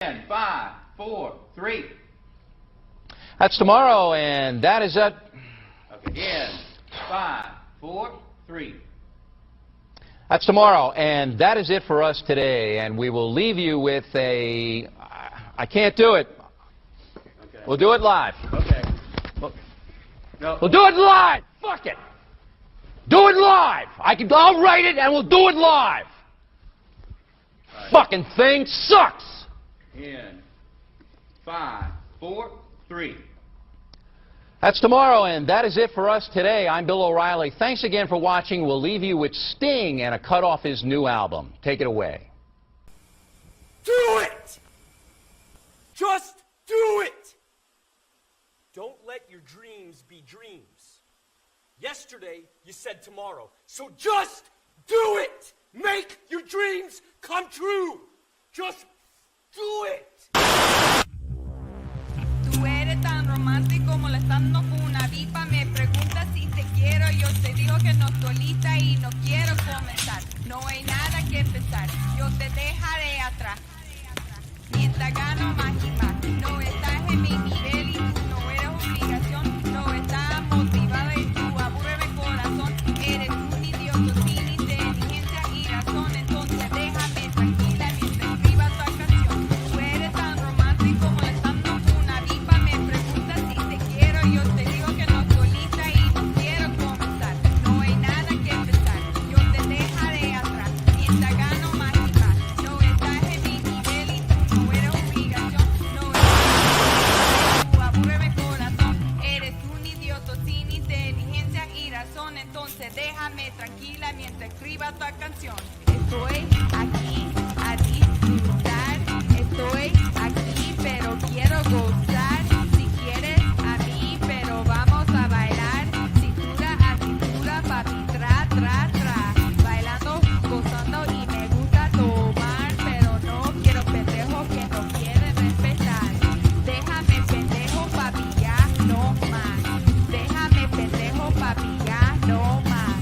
10, 5, 4, 3. That's tomorrow, and that is it. Okay, again. 5, 4, 3. That's tomorrow, and that is it for us today. And we will leave you with a... I can't do it. Okay. We'll do it live. Okay. No. We'll do it live. Fuck it. Do it live. I'll write it, and we'll do it live. Right. Fucking thing sucks. In 5, 4, 3. That's tomorrow, and that is it for us today. I'm Bill O'Reilly. Thanks again for watching. We'll leave you with Sting and a cut off his new album. Take it away. Do it! Just do it! Don't let your dreams be dreams. Yesterday, you said tomorrow. So just do it! Make your dreams come true! Just do it! Tú eres tan romántico molestando con una diva. Me preguntas si te quiero. Yo te digo que no estoy lista y no quiero comenzar. No hay nada que pensar. Yo te dejaré atrás. Mientras gano más y más. No estás en mi nivel y tú no eres obligación. No estás motivada y tú aburres mi corazón. Eres un idiota sin inteligencia y razón. Entonces déjame tranquila mientras escriba tu canción. Tú eres tan romántico molestando con una diva. Me preguntas si te quiero. Yo te digo que no estoy lista y no quiero comenzar. No hay nada que pensar. Yo te dejaré atrás. Mientras gano más y más. No estás en mi nivel y tú no eres obligación. No estás tú aburres mi corazón. Eres un idiota sin inteligencia y razón. Entonces déjame tranquila mientras escriba tu canción. Estoy aquí a disfrutar. Estoy aquí pero quiero gozar. Si quieres a mí pero vamos a bailar. Cintura a cintura, papi, tra, tra, tra. Bailando, gozando y me gusta tomar. Pero no quiero pendejos que no quieren respetar. Déjame pendejo, papi, ya no más. Déjame pendejo, papi, ya no más.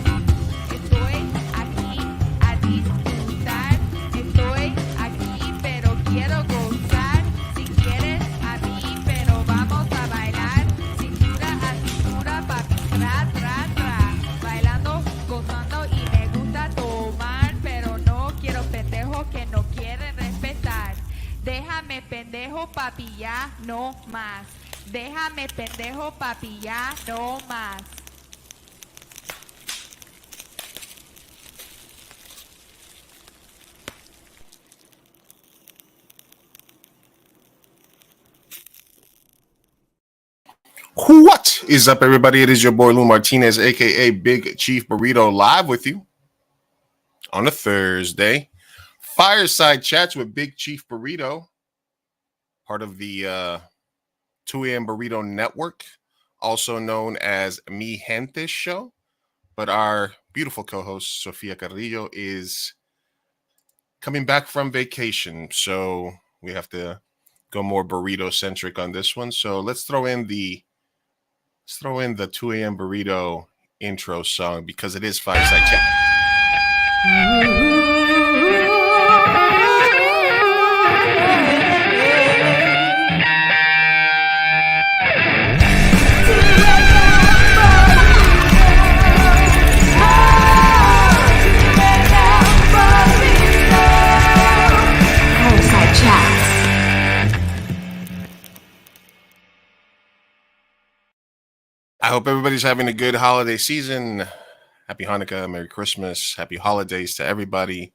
Estoy aquí a disfrutar. Estoy aquí pero quiero gozar. Si quieres a mí pero vamos a bailar. Cintura a cintura, papi, tra, tra, tra. Bailando, gozando y me gusta tomar. Pero no quiero pendejos que no quieren respetar. Déjame pendejo, papi, ya no más. Déjame pendejo, papi, ya no más. What is up, everybody? It is your boy Lou Martinez, aka Big Chief Burrito, live with you on a Thursday. Fireside chats with Big Chief Burrito, part of the 2 a.m. Burrito Network, also known as Mi Gente Show. But our beautiful co-host, Sofia Carrillo, is coming back from vacation, so we have to go more burrito-centric on this one. So let's throw in the 2 a.m. Burrito intro song because it is Fireside Chat. Fireside Chats. I hope everybody's having a good holiday season. Happy Hanukkah, Merry Christmas, Happy Holidays to everybody.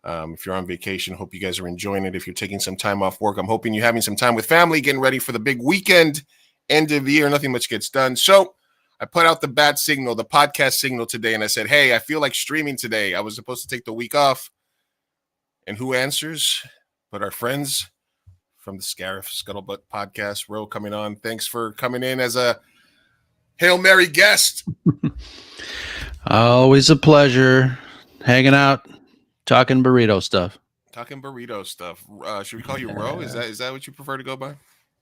If you're on vacation, hope you guys are enjoying it. If you're taking some time off work, I'm hoping you're having some time with family, getting ready for the big weekend, end of the year. Nothing much gets done. So I put out the bad signal, the podcast signal today, and I said, hey, I feel like streaming today. I was supposed to take the week off. And who answers but our friends from the Scarif Scuttlebutt podcast? Ro coming on. Thanks for coming in as a Hail Mary guest. Always a pleasure hanging out, talking burrito stuff. Talking burrito stuff. Should we call you Ro? Is that what you prefer to go by?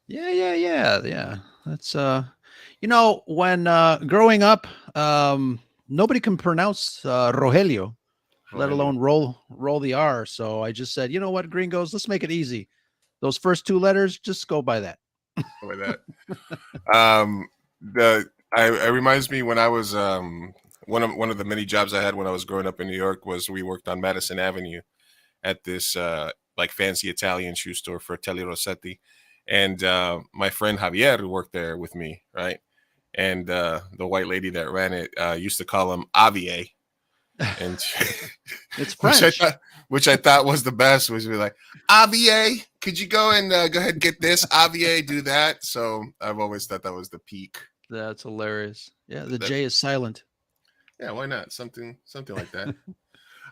Yeah. That's when growing up, nobody can pronounce Rogelio, let alone roll the R. So I just said, you know what, gringos, let's make it easy. Those first 2 letters, just go by that. With that. It reminds me when I was one of the many jobs I had when I was growing up in New York was we worked on Madison Avenue at this like fancy Italian shoe store, Fratelli Rossetti, and my friend Javier who worked there with me, right? And the white lady that ran it used to call him Avier, and It's French. which I thought was the best. Was like, Avier, could you go and go ahead and get this? Avier, do that. So I've always thought that was the peak. That's hilarious. Yeah, the J is silent. Yeah, why not? Something like that.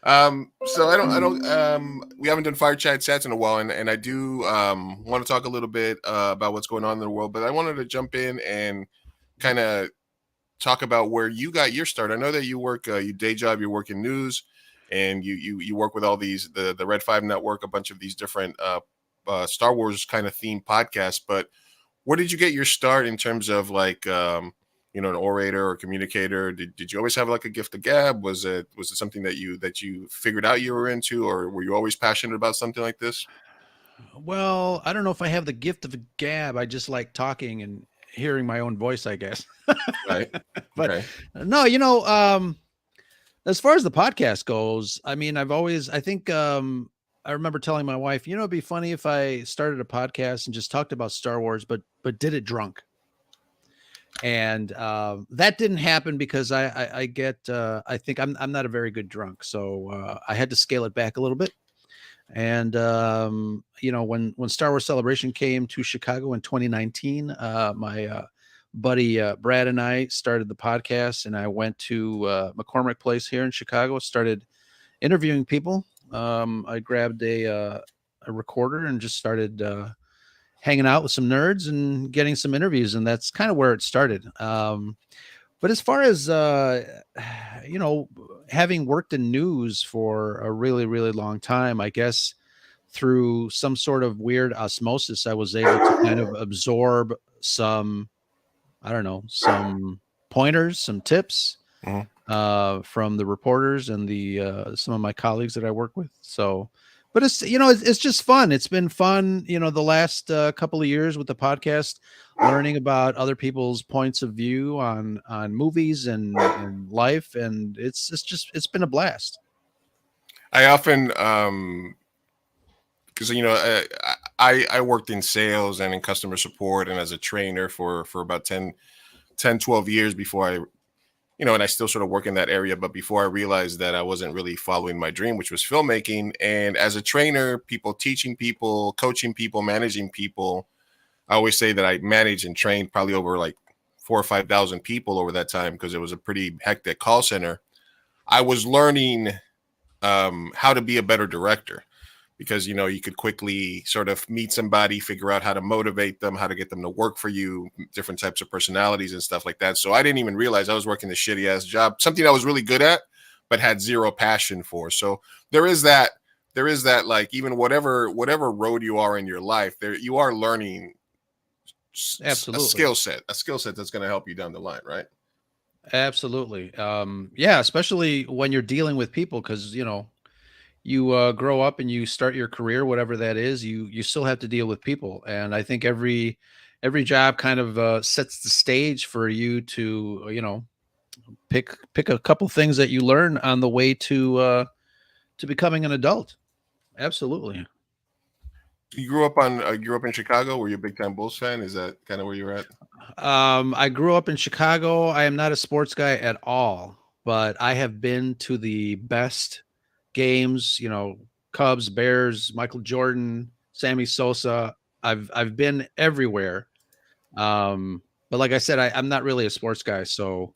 So we haven't done Fire Chat Chats in a while, and I do want to talk a little bit about what's going on in the world, but I wanted to jump in and kind of talk about where you got your start. I know that you work, you day job, you work in news, and you work with all these, the Red 5 Network, a bunch of these different Star Wars kind of themed podcasts, but where did you get your start in terms of like, an orator or communicator? Did you always have like a gift of gab? Was it something that you figured out you were into, or were you always passionate about something like this? Well, I don't know if I have the gift of gab. I just like talking and hearing my own voice, I guess. Right. But Okay. no, as far as the podcast goes, I mean, I remember telling my wife, it'd be funny if I started a podcast and just talked about Star Wars, but did it drunk. And that didn't happen because I think I'm not a very good drunk, so I had to scale it back a little bit. And when Star Wars Celebration came to Chicago in 2019, my buddy Brad and I started the podcast, and I went to McCormick Place here in Chicago, started interviewing people. I grabbed a recorder and just started hanging out with some nerds and getting some interviews, and that's kind of where it started. But as far as having worked in news for a really, really long time, I guess through some sort of weird osmosis, I was able to kind of absorb some pointers, some tips from the reporters and the some of my colleagues that I work with. So, but it's just fun. It's been fun, the last couple of years with the podcast, learning about other people's points of view on movies and life, and it's been a blast. I often because I worked in sales and in customer support and as a trainer for about 10 12 years before I and I still sort of work in that area, but before I realized that I wasn't really following my dream, which was filmmaking. And as a trainer, teaching people, coaching people, managing people, I always say that I managed and trained probably over like 4,000 or 5,000 people over that time, because it was a pretty hectic call center. I was learning how to be a better director, because you could quickly sort of meet somebody, figure out how to motivate them, how to get them to work for you, different types of personalities and stuff like that. So I didn't even realize I was working this shitty ass job, something I was really good at but had zero passion for. So there is that like, even whatever road you are in your life, there you are learning Absolutely. a skill set that's going to help you down the line, right? Absolutely. Yeah, especially when you're dealing with people, because you grow up and you start your career, whatever that is, you still have to deal with people. And I think every job kind of sets the stage for you to, pick a couple things that you learn on the way to becoming an adult. Absolutely. You grew up in Chicago. Were you a big time Bulls fan? Is that kind of where you're at? I grew up in Chicago. I am not a sports guy at all, but I have been to the best games, Cubs, Bears, Michael Jordan, Sammy Sosa. I've been everywhere. But like I said, I'm not really a sports guy, so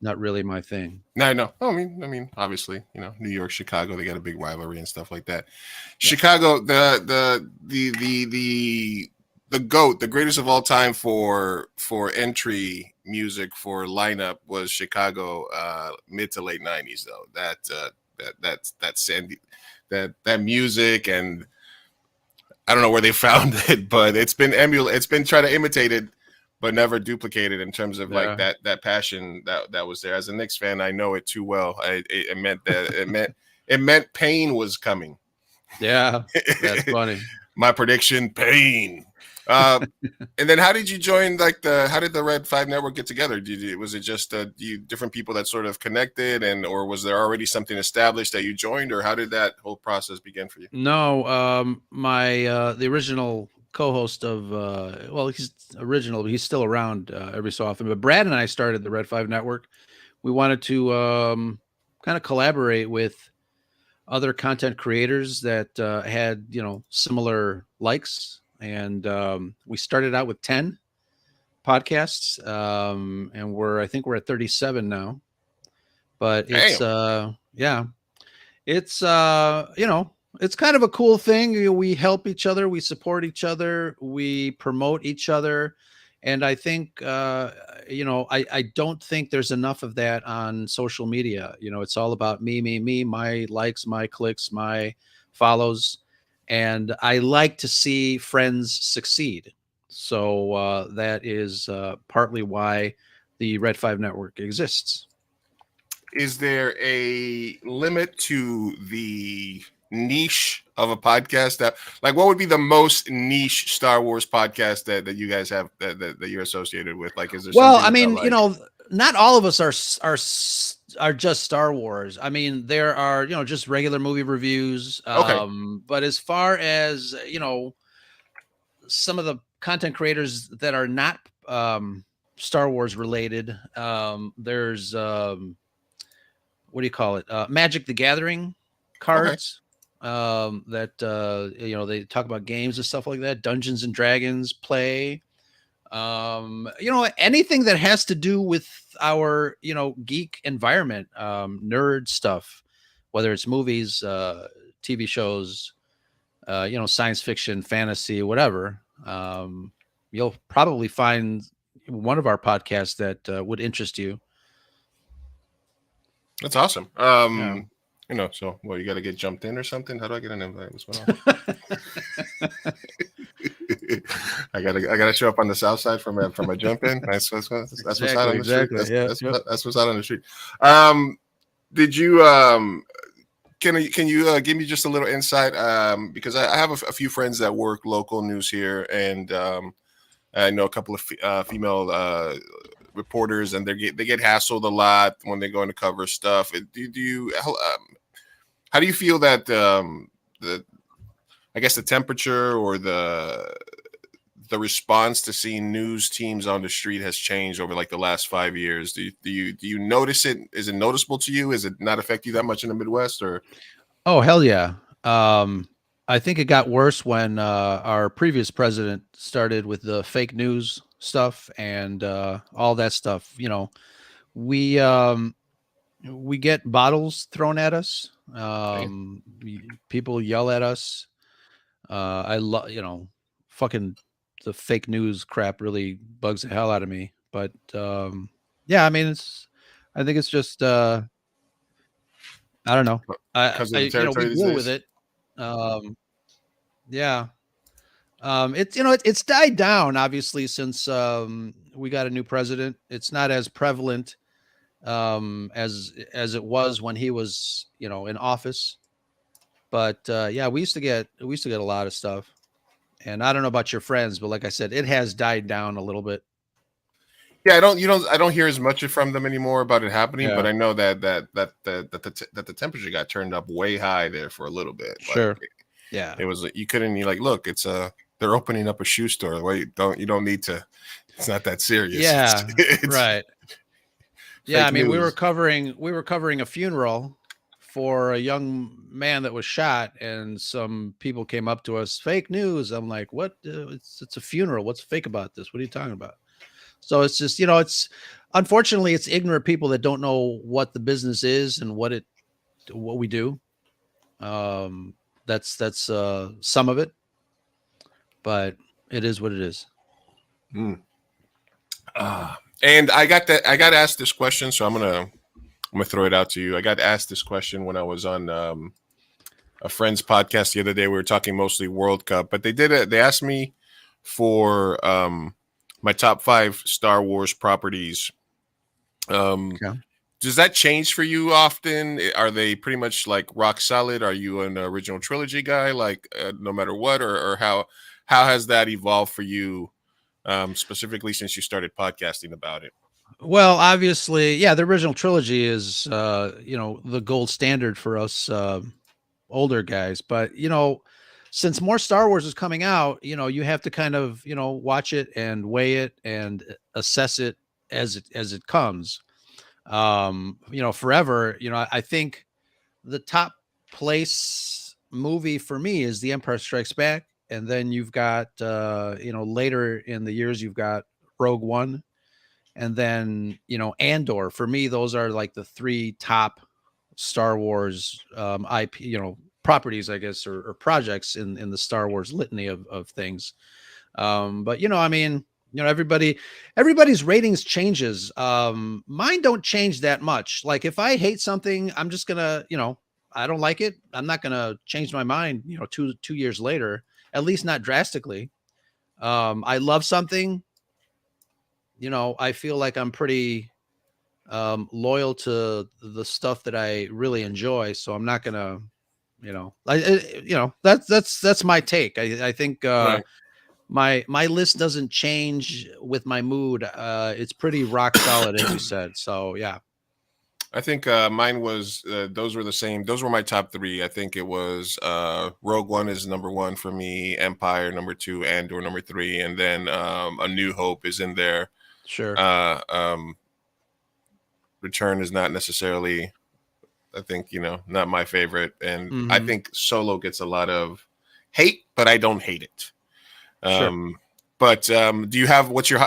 not really my thing. No. I mean, obviously, New York, Chicago, they got a big rivalry and stuff like that. Yeah. Chicago, the GOAT, the greatest of all time for entry music for lineup was Chicago, mid to late 90s though. That Sandy, that music, and I don't know where they found it, but it's been tried to imitate it, but never duplicated in terms of like that passion that was there. As a Knicks fan, I know it too well. It meant pain was coming. Yeah, that's funny. My prediction: pain. And then how did you join? How did the Red 5 Network get together? Was it just you different people that sort of connected, or was there already something established that you joined, or how did that whole process begin for you? No, the original co-host of well, he's original, but he's still around every so often. But Brad and I started the Red 5 Network. We wanted to kind of collaborate with other content creators that had similar likes, and we started out with 10 podcasts, and I think we're at 37 now. But it's it's it's kind of a cool thing. We help each other, we support each other, we promote each other. And I think I don't think there's enough of that on social media. It's all about me, my likes, my clicks, my follows. And I like to see friends succeed. So that is partly why the Red 5 Network exists. Is there a limit to the niche of a podcast what would be the most niche Star Wars podcast that you guys have that you're associated with? Is there I mean, not all of us are just Star Wars. I mean, there are, just regular movie reviews. Okay. But as far as, some of the content creators that are not Star Wars related, there's what do you call it? Magic the Gathering cards. That they talk about games and stuff like that. Dungeons and Dragons play. Anything that has to do with our geek environment, nerd stuff, whether it's movies, TV shows, science fiction, fantasy, whatever. You'll probably find one of our podcasts that would interest you. That's awesome. So you got to get jumped in or something? How do I get an invite? What's going on? I gotta show up on the south side from a jump in. That's what's out on the street. That's what's out on the street. Did you can you give me just a little insight? Because I have a few friends that work local news here, and I know a couple of female reporters, and they get hassled a lot when they go in to cover stuff. How do you feel that I guess the temperature or the response to seeing news teams on the street has changed over the last 5 years? Do you notice it? Is it noticeable to you? Is it not affect you that much in the Midwest? Or oh, hell yeah. I think it got worse when our previous president started with the fake news stuff and all that stuff. We get bottles thrown at us. People yell at us. I love, fucking the fake news crap really bugs the hell out of me. But I mean, I think it's just I don't know. We deal with it. It's died down obviously since we got a new president. It's not as prevalent as it was when he was in office. But we used to get a lot of stuff. And I don't know about your friends, but like I said, it has died down a little bit. Yeah, I don't hear as much from them anymore about it happening, but I know that the temperature got turned up way high there for a little bit. Sure. It was you couldn't look, it's they're opening up a shoe store. Wait, you don't need to. It's not that serious. Yeah, it's right. Yeah, I mean, news. we were covering a funeral for a young man that was shot, and some people came up to us, fake news. I'm like, what? It's a funeral. What's fake about this? What are you talking about? So it's just, it's unfortunately it's ignorant people that don't know what the business is and what we do. That's some of it, but it is what it is. And I got asked this question, so I'm gonna throw it out to you. I got asked this question when I was on a friend's podcast the other day. We were talking mostly World Cup, but they asked me for my top 5 Star Wars properties. Does that change for you often? Are they pretty much like rock solid? Are you an original trilogy guy, like no matter what, or how has that evolved for you, specifically since you started podcasting about it? Well, obviously, yeah, the original trilogy is, the gold standard for us older guys. But since more Star Wars is coming out, you have to kind of watch it and weigh it and assess it as it comes. Forever, I think the top place movie for me is The Empire Strikes Back, and then you've got later in the years you've got Rogue One, and then Andor. For me, those are like the three top Star Wars IP, properties, I guess, or projects in the Star Wars litany of things. But I mean, everybody's ratings changes. Mine don't change that much. Like if I hate something, I'm just gonna, I don't like it, I'm not gonna change my mind, 2 years later, at least not drastically. I love something, I feel like I'm pretty loyal to the stuff that I really enjoy. So I'm not gonna, that's my take. I think Right. my list doesn't change with my mood. It's pretty rock solid, as you said. So yeah. I think mine was those were the same. Those were my top three. I think it was Rogue One is number one for me, Empire number two, Andor number three, and then A New Hope is in there. Sure. Return is not necessarily, I think, not my favorite, and I think Solo gets a lot of hate, but I don't hate it. Sure. But do you have what's your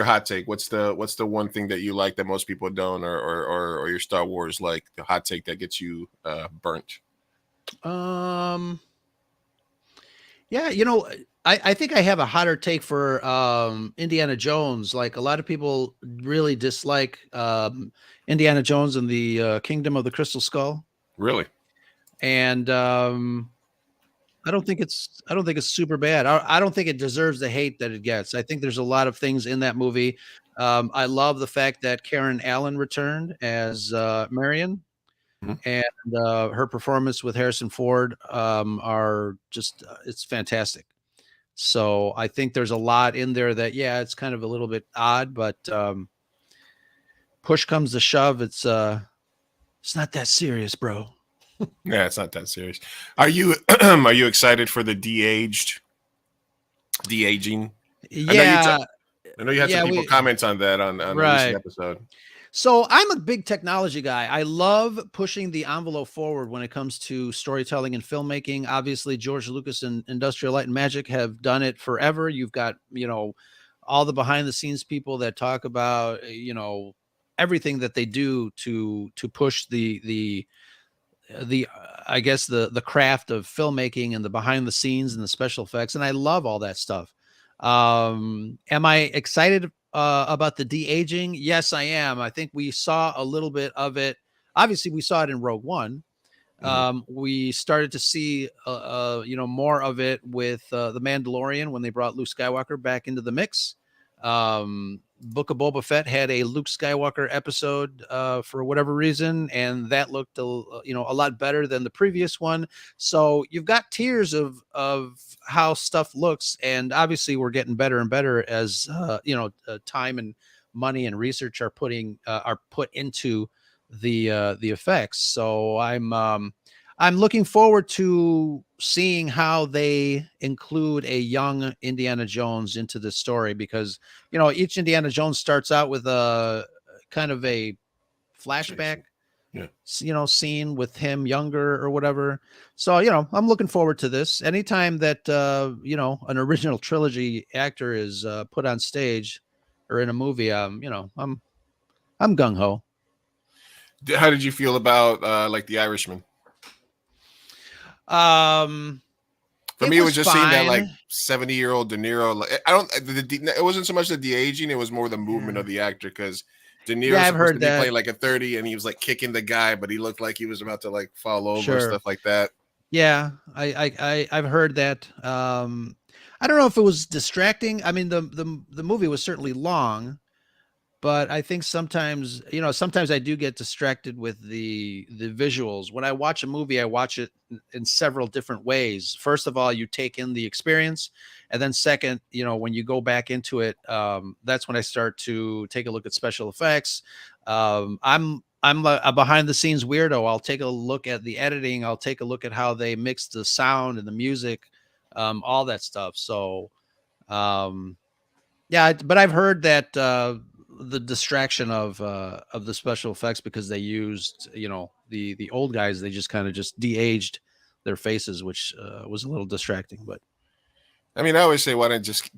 hot take? What's the one thing that you like that most people don't, or your Star Wars, like the hot take that gets you burnt? Yeah, I think I have a hotter take for Indiana Jones. Like a lot of people really dislike Indiana Jones and the Kingdom of the Crystal Skull, Really? and I don't think it's super bad. I don't think it deserves the hate that it gets. I think there's a lot of things in that movie. I love the fact that Karen Allen returned as Marion, Mhm. and her performance with Harrison Ford are just it's fantastic. So I think there's a lot in there that, yeah, it's kind of a little bit odd, but push comes to shove, it's not that serious, bro. Yeah, it's not that serious. Are you are you excited for the de-aging? Yeah, I know you had yeah, some people we comment on that on a recent right. episode. So I'm a big technology guy. I love pushing the envelope forward when it comes to storytelling and filmmaking. Obviously, George Lucas and Industrial Light and Magic have done it forever. You've got, all the behind the scenes people that talk about, everything that they do to push the I guess the craft of filmmaking and the behind the scenes and the special effects. And I love all that stuff. Am I excited about the de-aging? Yes, I am. I think we saw a little bit of it. Obviously, we saw it in Rogue One. Mhm. We started to see, more of it with the Mandalorian when they brought Luke Skywalker back into the mix. Book of Boba Fett had a Luke Skywalker episode for whatever reason, and that looked a lot better than the previous one. So you've got tiers of how stuff looks, and obviously we're getting better and better as time and money and research are put into the effects. So I'm looking forward to seeing how they include a young Indiana Jones into the story, because each Indiana Jones starts out with a kind of a flashback Yeah. scene with him younger or whatever. So I'm looking forward to this. Anytime that an original trilogy actor is put on stage or in a movie, I'm gung ho. How did you feel about like The Irishman? For It me, it was was just seeing that like fine. 70-year-old De Niro. I don't. It wasn't so much the de-aging; it was more the movement Yeah. of the actor, because De Yeah, Niro's I've supposed to heard be that. playing like a 30, and he was like kicking the guy, but he looked like he was about to like fall over, Sure. stuff like that. Yeah, I've heard that. I don't know if it was distracting. I mean, the movie was certainly long, but I think sometimes, sometimes I do get distracted with the visuals. When I watch a movie, I watch it in several different ways. First of all, you take in the experience, and then second, when you go back into it, that's when I start to take a look at special effects. I'm a behind the scenes weirdo. I'll take a look at the editing. I'll take a look at how they mix the sound and the music, all that stuff. So, yeah, but I've heard that the distraction of the special effects, because they used, the old guys, they just kind of just de-aged their faces, which was a little distracting. But I mean, I always say, why not just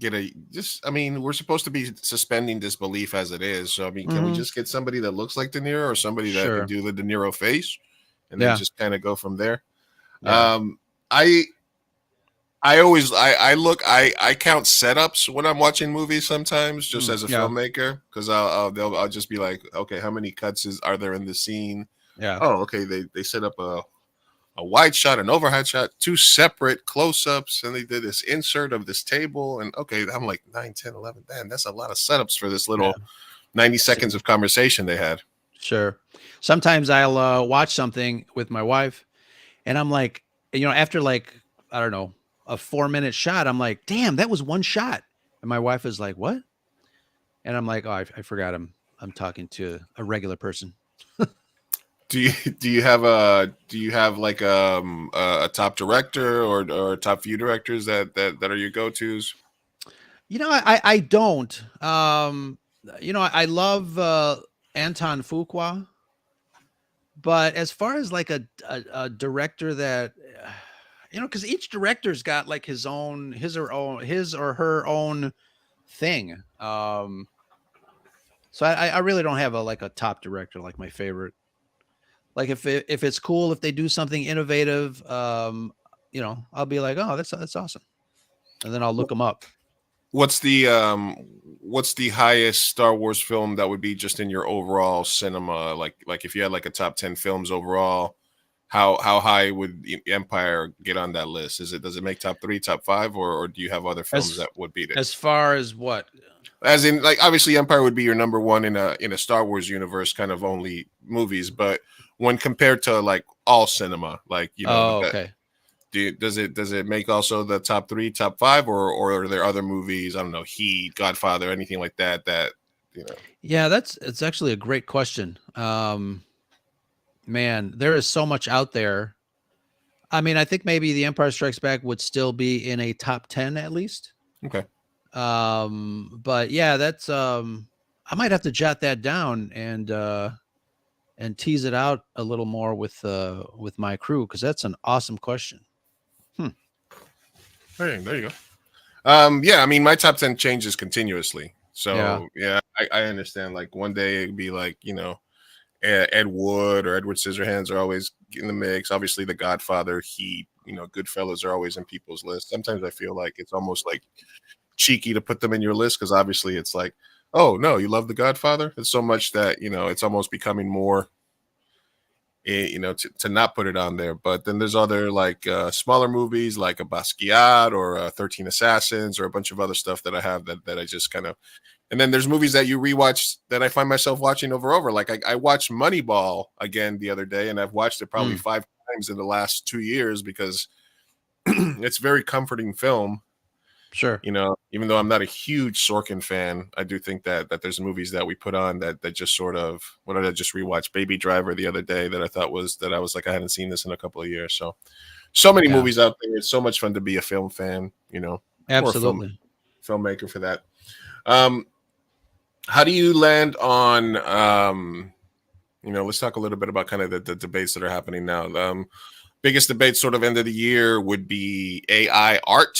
I mean, we're supposed to be suspending disbelief as it is. So, I mean, can we just get somebody that looks like De Niro, or somebody that can sure, do the De Niro face, and then yeah, just kind of go from there? yeah, I I always I count setups when I'm watching movies sometimes, just as a yeah, filmmaker, because I'll just be like, okay, how many cuts are there in the scene? yeah, Oh, okay, they set up a wide shot, an overhead shot, two separate close-ups, and they did this insert of this table, and okay, I'm like 9, 10, 11. Man, that's a lot of setups for this yeah. little 90 seconds of conversation they had. Sure. Sometimes I'll watch something with my wife, and I'm like, after like, I don't know, a 4-minute shot, I'm like, damn, that was one shot. And my wife is like, what? And I'm like, oh, I forgot I'm talking to a regular person. Do you have like a top director or top few directors that are your go-tos? I don't. I love Anton Fuqua, but as far as like a director that, because each director's got like his or her own thing. So I really don't have a top director, like my favorite. Like if it's cool, if they do something innovative, I'll be like, oh, that's awesome, and then I'll look them up. What's the highest Star Wars film that would be just in your overall cinema? Like if you had like a top 10 films overall, how high would Empire get on that list? Does it make top 3, top 5, or do you have other films that would beat it? As far as what? As in, like, obviously Empire would be your number one in a Star Wars universe kind of only movies, but when compared to like all cinema, like Okay. does it make also the top 3, top 5, or are there other movies? I don't know, Heat, Godfather, anything like that Yeah, it's actually a great question. Man, there is so much out there. I mean, I think maybe The Empire Strikes Back would still be in a top 10 at least. Okay. But yeah, that's I might have to jot that down and tease it out a little more with my crew, because that's an awesome question. There you go. Yeah, I mean, my top 10 changes continuously. So yeah, I understand. Like one day it'd be like, Ed Wood or Edward Scissorhands are always in the mix. Obviously, The Godfather, Heat, Goodfellas are always in people's lists. Sometimes I feel like it's almost like cheeky to put them in your list, because obviously it's like, oh no, you love The Godfather. It's so much that it's almost becoming more, to not put it on there. But then there's other like smaller movies like a Basquiat or 13 Assassins or a bunch of other stuff that I have that I just kind of. And then there's movies that you rewatch that I find myself watching over. Like I watched Moneyball again the other day, and I've watched it probably 5 times in the last 2 years, because it's a very comforting film. Sure. Even though I'm not a huge Sorkin fan, I do think that there's movies that we put on that just sort of. What did I just rewatch? Baby Driver the other day that I was like, I hadn't seen this in a couple of years. So many movies out there. It's so much fun to be a film fan. Absolutely. Or a filmmaker for that. How do you land on? Let's talk a little bit about kind of the debates that are happening now. Biggest debate sort of end of the year would be AI art.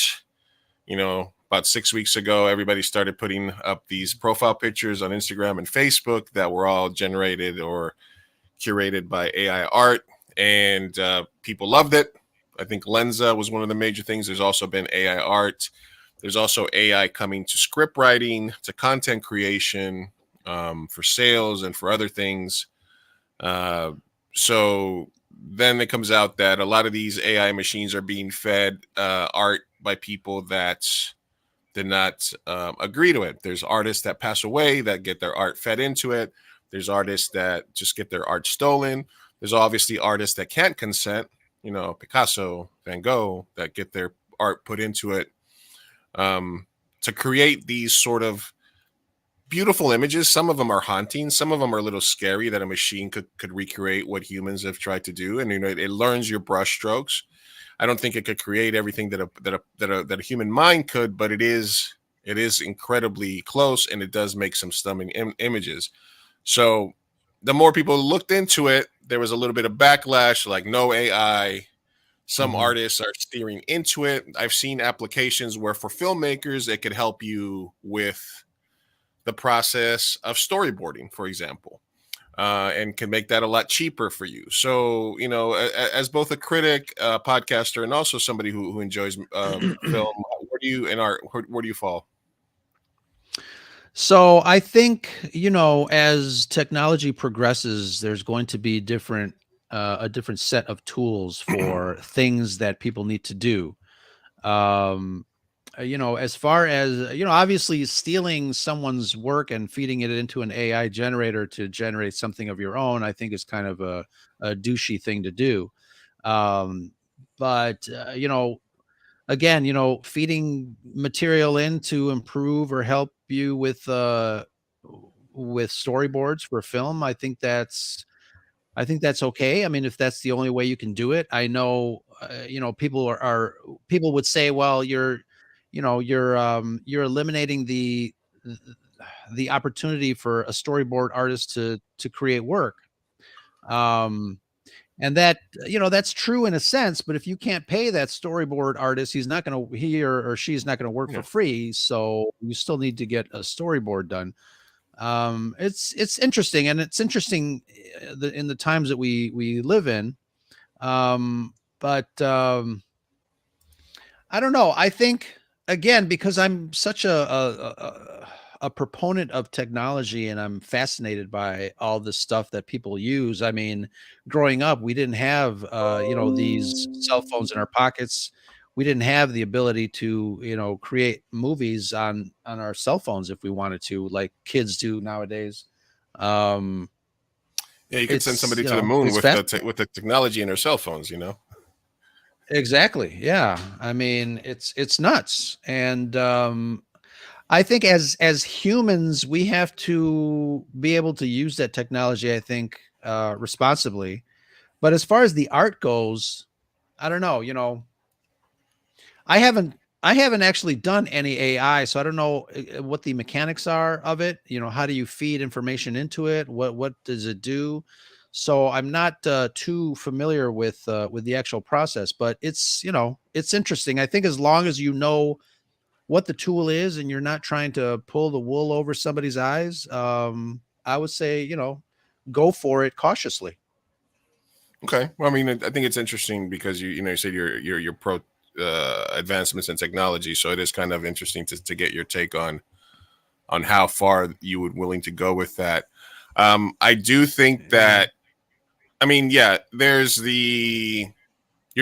About 6 weeks ago, everybody started putting up these profile pictures on Instagram and Facebook that were all generated or curated by AI art, and people loved it. I think Lenza was one of the major things. There's also been AI art. There's also AI coming to script writing, to content creation, for sales and for other things. So then it comes out that a lot of these AI machines are being fed art by people that agree to it. There's artists that pass away that get their art fed into it. There's artists that just get their art stolen. There's obviously artists that can't consent, you know, Picasso, Van Gogh, that get their art put into it to create these sort of beautiful images. Some of them are haunting. Some of them are a little scary that a machine could recreate what humans have tried to do. And, you know, it learns your brush strokes. I don't think it could create everything that a human mind could, but it is incredibly close, and it does make some stunning images. So the more people looked into it, there was a little bit of backlash, like no AI. Some artists are steering into it. I've seen applications where for filmmakers, it could help you with the process of storyboarding, for example, and can make that a lot cheaper for you. So, you know, as both a critic, podcaster, and also somebody who enjoys film, where do you fall? So I think, you know, as technology progresses, there's going to be a different set of tools for things that people need to do. Um, you know, as far as, you know, obviously stealing someone's work and feeding it into an AI generator to generate something of your own, I think is kind of a douchey thing to do. Um, but you know, again, you know, feeding material in to improve or help you with storyboards for film, I think that's okay. I mean, if that's the only way you can do it. I know, you know, people would say, well, you know, you're eliminating the opportunity for a storyboard artist to create work. Um, and that, you know, that's true in a sense, but if you can't pay that storyboard artist, he or she's not gonna work for Yeah. free. So you still need to get a storyboard done. It's interesting, and it's interesting in the times that we live in. But I don't know. I think again, because I'm such a proponent of technology and I'm fascinated by all this stuff that people use. I mean, growing up, we didn't have you know, these cell phones in our pockets. We didn't have the ability to, you know, create movies on our cell phones if we wanted to, like kids do nowadays. Um, Yeah, you could send it's, somebody you to the know, moon it's with fascinating. with the technology in their cell phones, you know? Exactly. Yeah. I mean, it's nuts. And I think as humans, we have to be able to use that technology, I think, responsibly. But as far as the art goes, I don't know, you know, I haven't I haven't actually done any AI, so I don't know what the mechanics are of it. You know, how do you feed information into it? What does it do? So I'm not too familiar with the actual process, but it's, you know, it's interesting. I think as long as you know what the tool is and you're not trying to pull the wool over somebody's eyes, I would say, you know, go for it cautiously. Okay. Well, I mean, I think it's interesting because you know, you said you're pro advancements in technology, so it is kind of interesting to get your take on how far you would willing to go with that. I do think Yeah. that, I mean, yeah, you're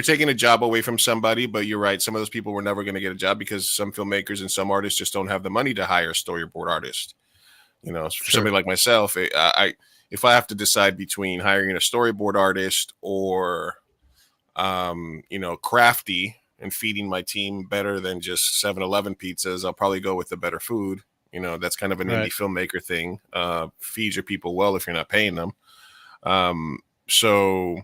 taking a job away from somebody, but you're right. Some of those people were never going to get a job because some filmmakers and some artists just don't have the money to hire a storyboard artist. You know, for Sure. somebody like myself, if I have to decide between hiring a storyboard artist or, you know, crafty and feeding my team better than just 7-Eleven pizzas, I'll probably go with the better food. You know, that's kind of an indie Right. filmmaker thing. Feed your people well if you're not paying them. So,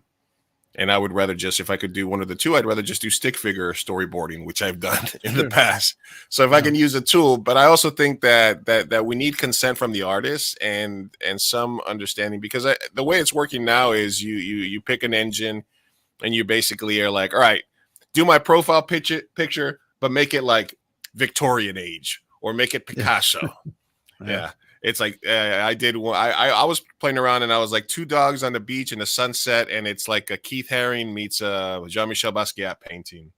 and I would rather just, if I could do one of the two, I'd rather just do stick figure storyboarding, which I've done in the Sure. past. So if I Yeah. can use a tool, but I also think that we need consent from the artist and some understanding, because the way it's working now is you pick an engine and you basically are like, all right, do my profile picture, but make it like Victorian age or make it Yeah. Picasso. Yeah. Yeah. It's like I did one. I was playing around and I was like two dogs on the beach in the sunset, and it's like a Keith Haring meets a Jean-Michel Basquiat painting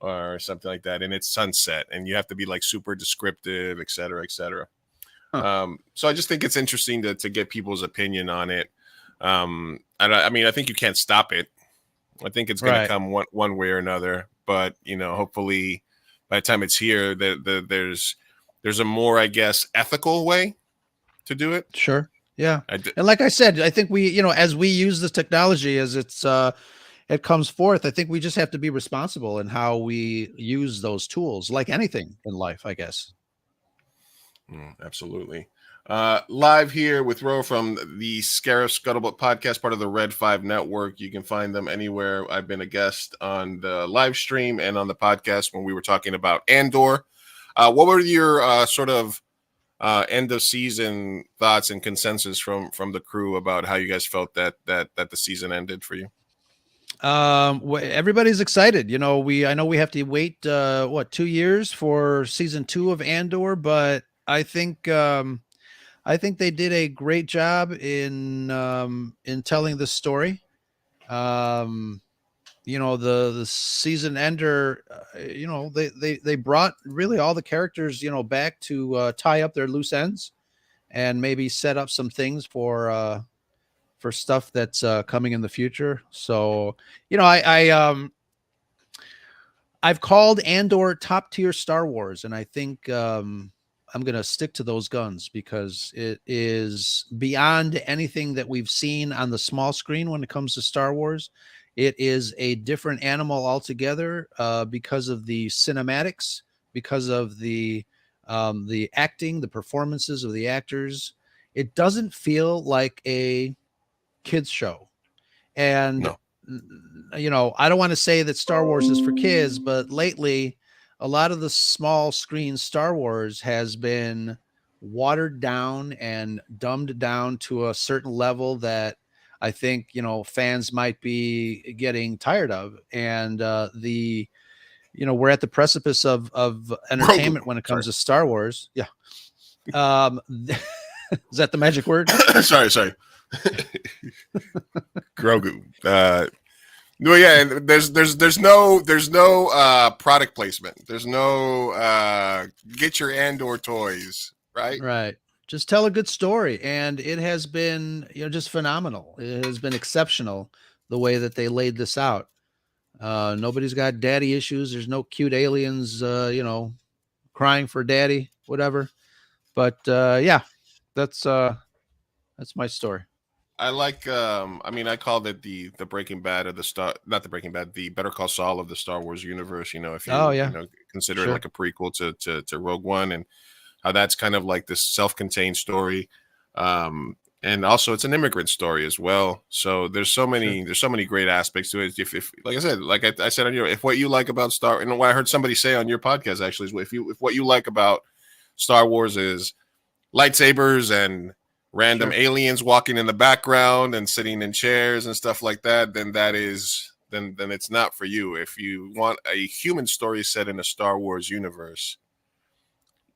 or something like that, and it's sunset, and you have to be like super descriptive, et cetera, et cetera. Huh. So I just think it's interesting to get people's opinion on it. I mean, I think you can't stop it. I think it's going to Right. come one way or another, but you know, hopefully by the time it's here, there's a more, I guess, ethical way to do it. Sure. Yeah. And like I said, I think we, as we use this technology, as it comes forth, I think we just have to be responsible in how we use those tools, like anything in life, I guess. Absolutely. Live here with Ro from the Scarif Scuttlebutt podcast, part of the Red 5 Network. You can find them anywhere. I've been a guest on the live stream and on the podcast when we were talking about Andor. What were your sort of end of season thoughts and consensus from the crew about how you guys felt that the season ended for you? Everybody's excited. I know we have to wait 2 years for season 2 of Andor, but I think they did a great job in telling the story. The season ender, they brought really all the characters, back to tie up their loose ends and maybe set up some things for stuff that's coming in the future. So, I've called Andor top tier Star Wars, and I think I'm going to stick to those guns because it is beyond anything that we've seen on the small screen when it comes to Star Wars. It is a different animal altogether because of the cinematics, because of the acting, the performances of the actors. It doesn't feel like a kids show. And, I don't want to say that Star Wars is for kids, but lately a lot of the small screen Star Wars has been watered down and dumbed down to a certain level that I think, fans might be getting tired of. And we're at the precipice of entertainment when it comes to Star Wars. Yeah. Is that the magic word? sorry. Grogu. No, yeah, and there's no product placement. There's no get your Andor toys, right? Right. Just tell a good story, and it has been just phenomenal. It has been exceptional the way that they laid this out. Nobody's got daddy issues. There's no cute aliens, crying for daddy, whatever. But yeah, that's my story. I like I called it the Breaking Bad of the Better Call Saul of the Star Wars universe, if you consider it like a prequel to Rogue One, and how that's kind of like this self-contained story. And also it's an immigrant story as well. So there's so many great aspects to it. If like I said on if what you like about and what I heard somebody say on your podcast actually is if what you like about Star Wars is lightsabers and random aliens walking in the background and sitting in chairs and stuff like that, then it's not for you. If you want a human story set in a Star Wars universe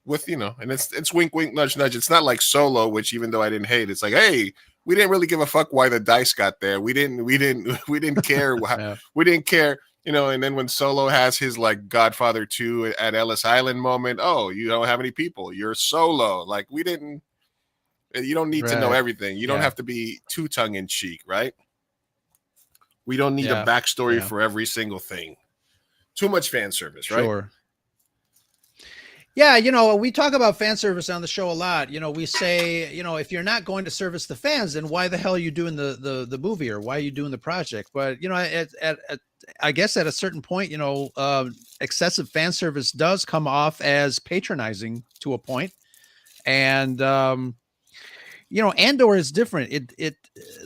with, and it's wink, wink, nudge, nudge. It's not like Solo, which even though I didn't hate, it's like, hey, we didn't really give a fuck why the dice got there. We didn't care. Yeah. We didn't care. And then when Solo has his like Godfather 2 at Ellis Island moment, oh, you don't have any people. You're Solo. Like you don't need to know everything. You don't have to be too tongue in cheek, right? We don't need a backstory for every single thing. Too much fan service, right? Sure. Yeah, we talk about fan service on the show a lot. We say, if you're not going to service the fans, then why the hell are you doing the movie, or why are you doing the project? But I guess at a certain point, excessive fan service does come off as patronizing to a point, and Andor is different.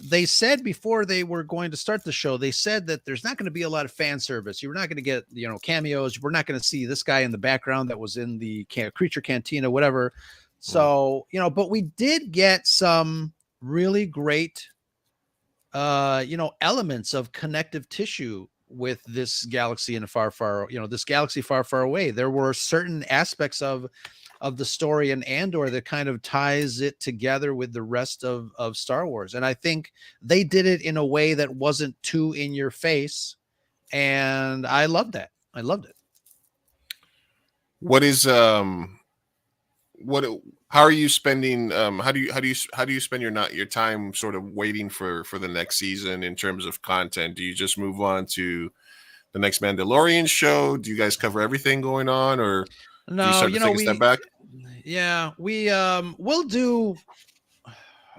They said before they were going to start the show, they said that there's not going to be a lot of fan service. You're not going to get, cameos. We're not going to see this guy in the background that was in the Creature Cantina, whatever. So, but we did get some really great, elements of connective tissue with this galaxy in far, this galaxy far, far away. There were certain aspects of the story in Andor that kind of ties it together with the rest of Star Wars. And I think they did it in a way that wasn't too in your face. And I loved that. I loved it. What is, how are you spending, how do you spend your time sort of waiting for the next season in terms of content? Do you just move on to the next Mandalorian show? Do you guys cover everything going on, or do you No, start to take a step back? Yeah, we'll do.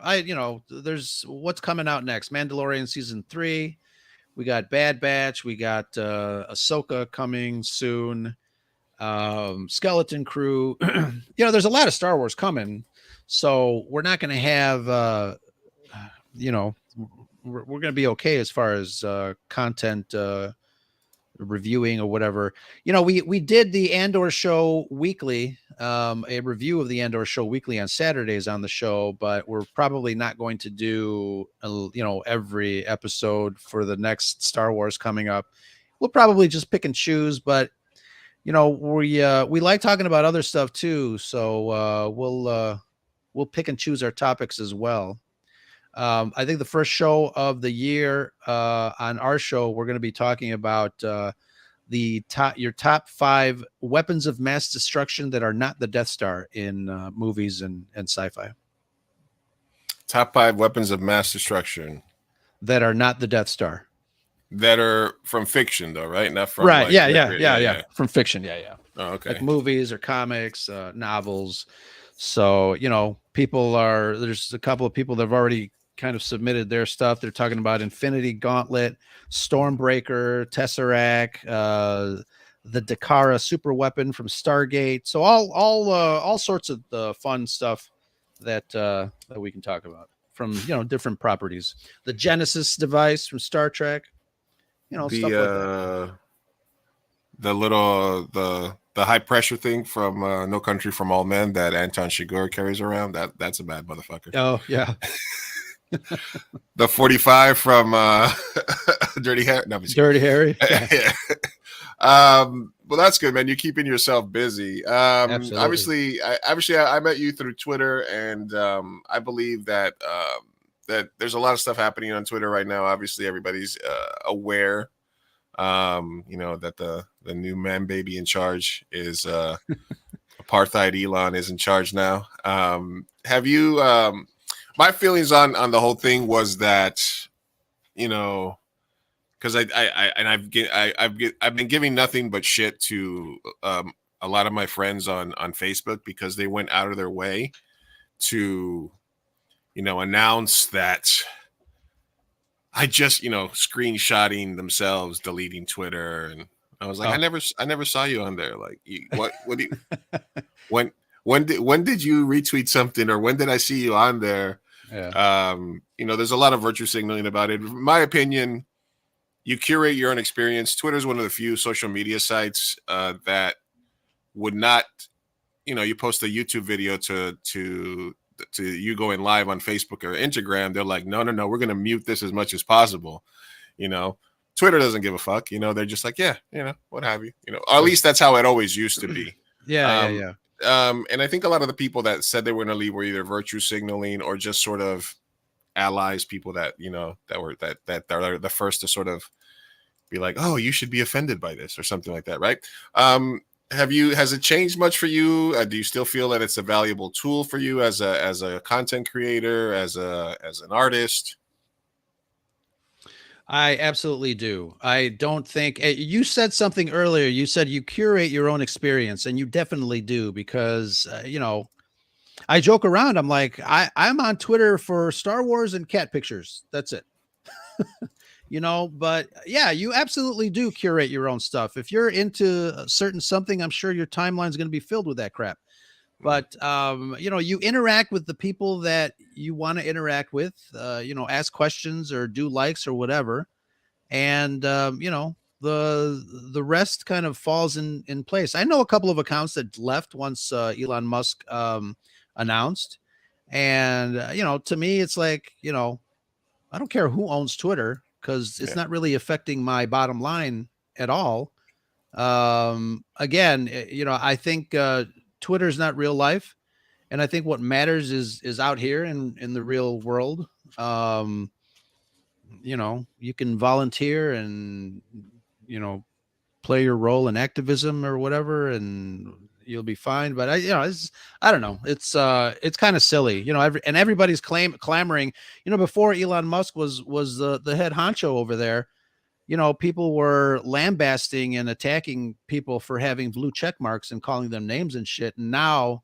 There's what's coming out next. Mandalorian season 3. We got Bad Batch. We got Ahsoka coming soon. Skeleton Crew. There's a lot of Star Wars coming, so we're not going to have. We're going to be okay as far as content reviewing or whatever. We did the Andor show weekly, a review of the Andor show weekly on Saturdays on the show, but we're probably not going to do every episode for the next Star Wars coming up. We'll probably just pick and choose, but we like talking about other stuff too, so we'll pick and choose our topics as well. I think the first show of the year on our show, we're going to be talking about your top 5 weapons of mass destruction that are not the Death Star in movies and sci-fi. Top 5 weapons of mass destruction that are not the Death Star. That are from fiction, though, right? Not from right? Yeah. From fiction, yeah. Oh, okay. Like movies or comics, novels. So there's a couple of people that have already kind of submitted their stuff. They're talking about Infinity Gauntlet, Stormbreaker, Tesseract, the Dakara super weapon from Stargate. So all sorts of fun stuff that we can talk about from different properties. The Genesis device from Star Trek. Stuff like that. The high pressure thing from No Country for All Men that Anton Chigurh carries around. That's a bad motherfucker. Oh yeah. The 45 from Dirty Harry. No, Dirty Harry. Yeah. Well, that's good, man. You're keeping yourself busy. Absolutely. Obviously, I met you through Twitter, and I believe that that there's a lot of stuff happening on Twitter right now. Obviously, everybody's aware, that the new man baby in charge is apartheid. Elon is in charge now. Have you? My feelings on the whole thing was that, because I've been giving nothing but shit to a lot of my friends on Facebook because they went out of their way to, announce that I just, screenshotting themselves, deleting Twitter, and I was like, I never saw you on there. Like, what do you when did you retweet something, or when did I see you on there? Yeah. There's a lot of virtue signaling about it. In my opinion, you curate your own experience. Twitter is one of the few social media sites that would not, you post a YouTube video to you going live on Facebook or Instagram. They're like, no, we're going to mute this as much as possible. Twitter doesn't give a fuck. They're just like, yeah, what have you, or at least that's how it always used to be. Yeah. And I think a lot of the people that said they were going to leave were either virtue signaling or just sort of allies, people that, that are the first to sort of be like, oh, you should be offended by this or something like that. Right. Has it changed much for you? Do you still feel that it's a valuable tool for you as a content creator, as an artist? I absolutely do. I don't think you said something earlier. You said you curate your own experience, and you definitely do, because, I joke around. I'm like, I'm on Twitter for Star Wars and cat pictures. That's it. But yeah, you absolutely do curate your own stuff. If you're into a certain something, I'm sure your timeline is going to be filled with that crap. But, you interact with the people that you want to interact with, ask questions or do likes or whatever. And, the rest kind of falls in place. I know a couple of accounts that left once Elon Musk announced. And, to me, it's like, I don't care who owns Twitter, because it's not really affecting my bottom line at all. Again, I think Twitter is not real life, and I think what matters is out here in the real world. You can volunteer and play your role in activism or whatever, and you'll be fine. But I don't know. It's kind of silly, and everybody's clamoring. Before Elon Musk was the head honcho over there, people were lambasting and attacking people for having blue check marks and calling them names and shit. And now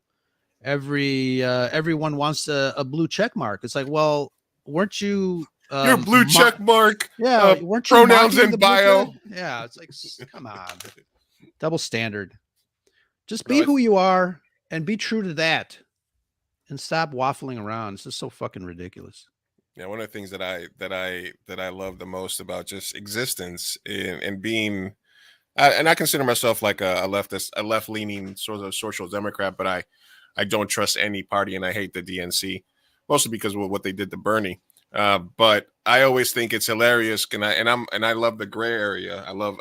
everyone wants a blue check mark. It's like, well, weren't you Your blue check mark. yeah, weren't you Pronouns marking in the blue bio. check? Yeah, it's like, come on, double standard. Just No, be I- who you are and be true to that, and stop waffling around. It's just so fucking ridiculous. Yeah, one of the things that I love the most about just existence and being, and I consider myself like a leftist, a left leaning sort of social democrat, but I don't trust any party, and I hate the DNC mostly because of what they did to Bernie. But I always think it's hilarious, and I love the gray area. I love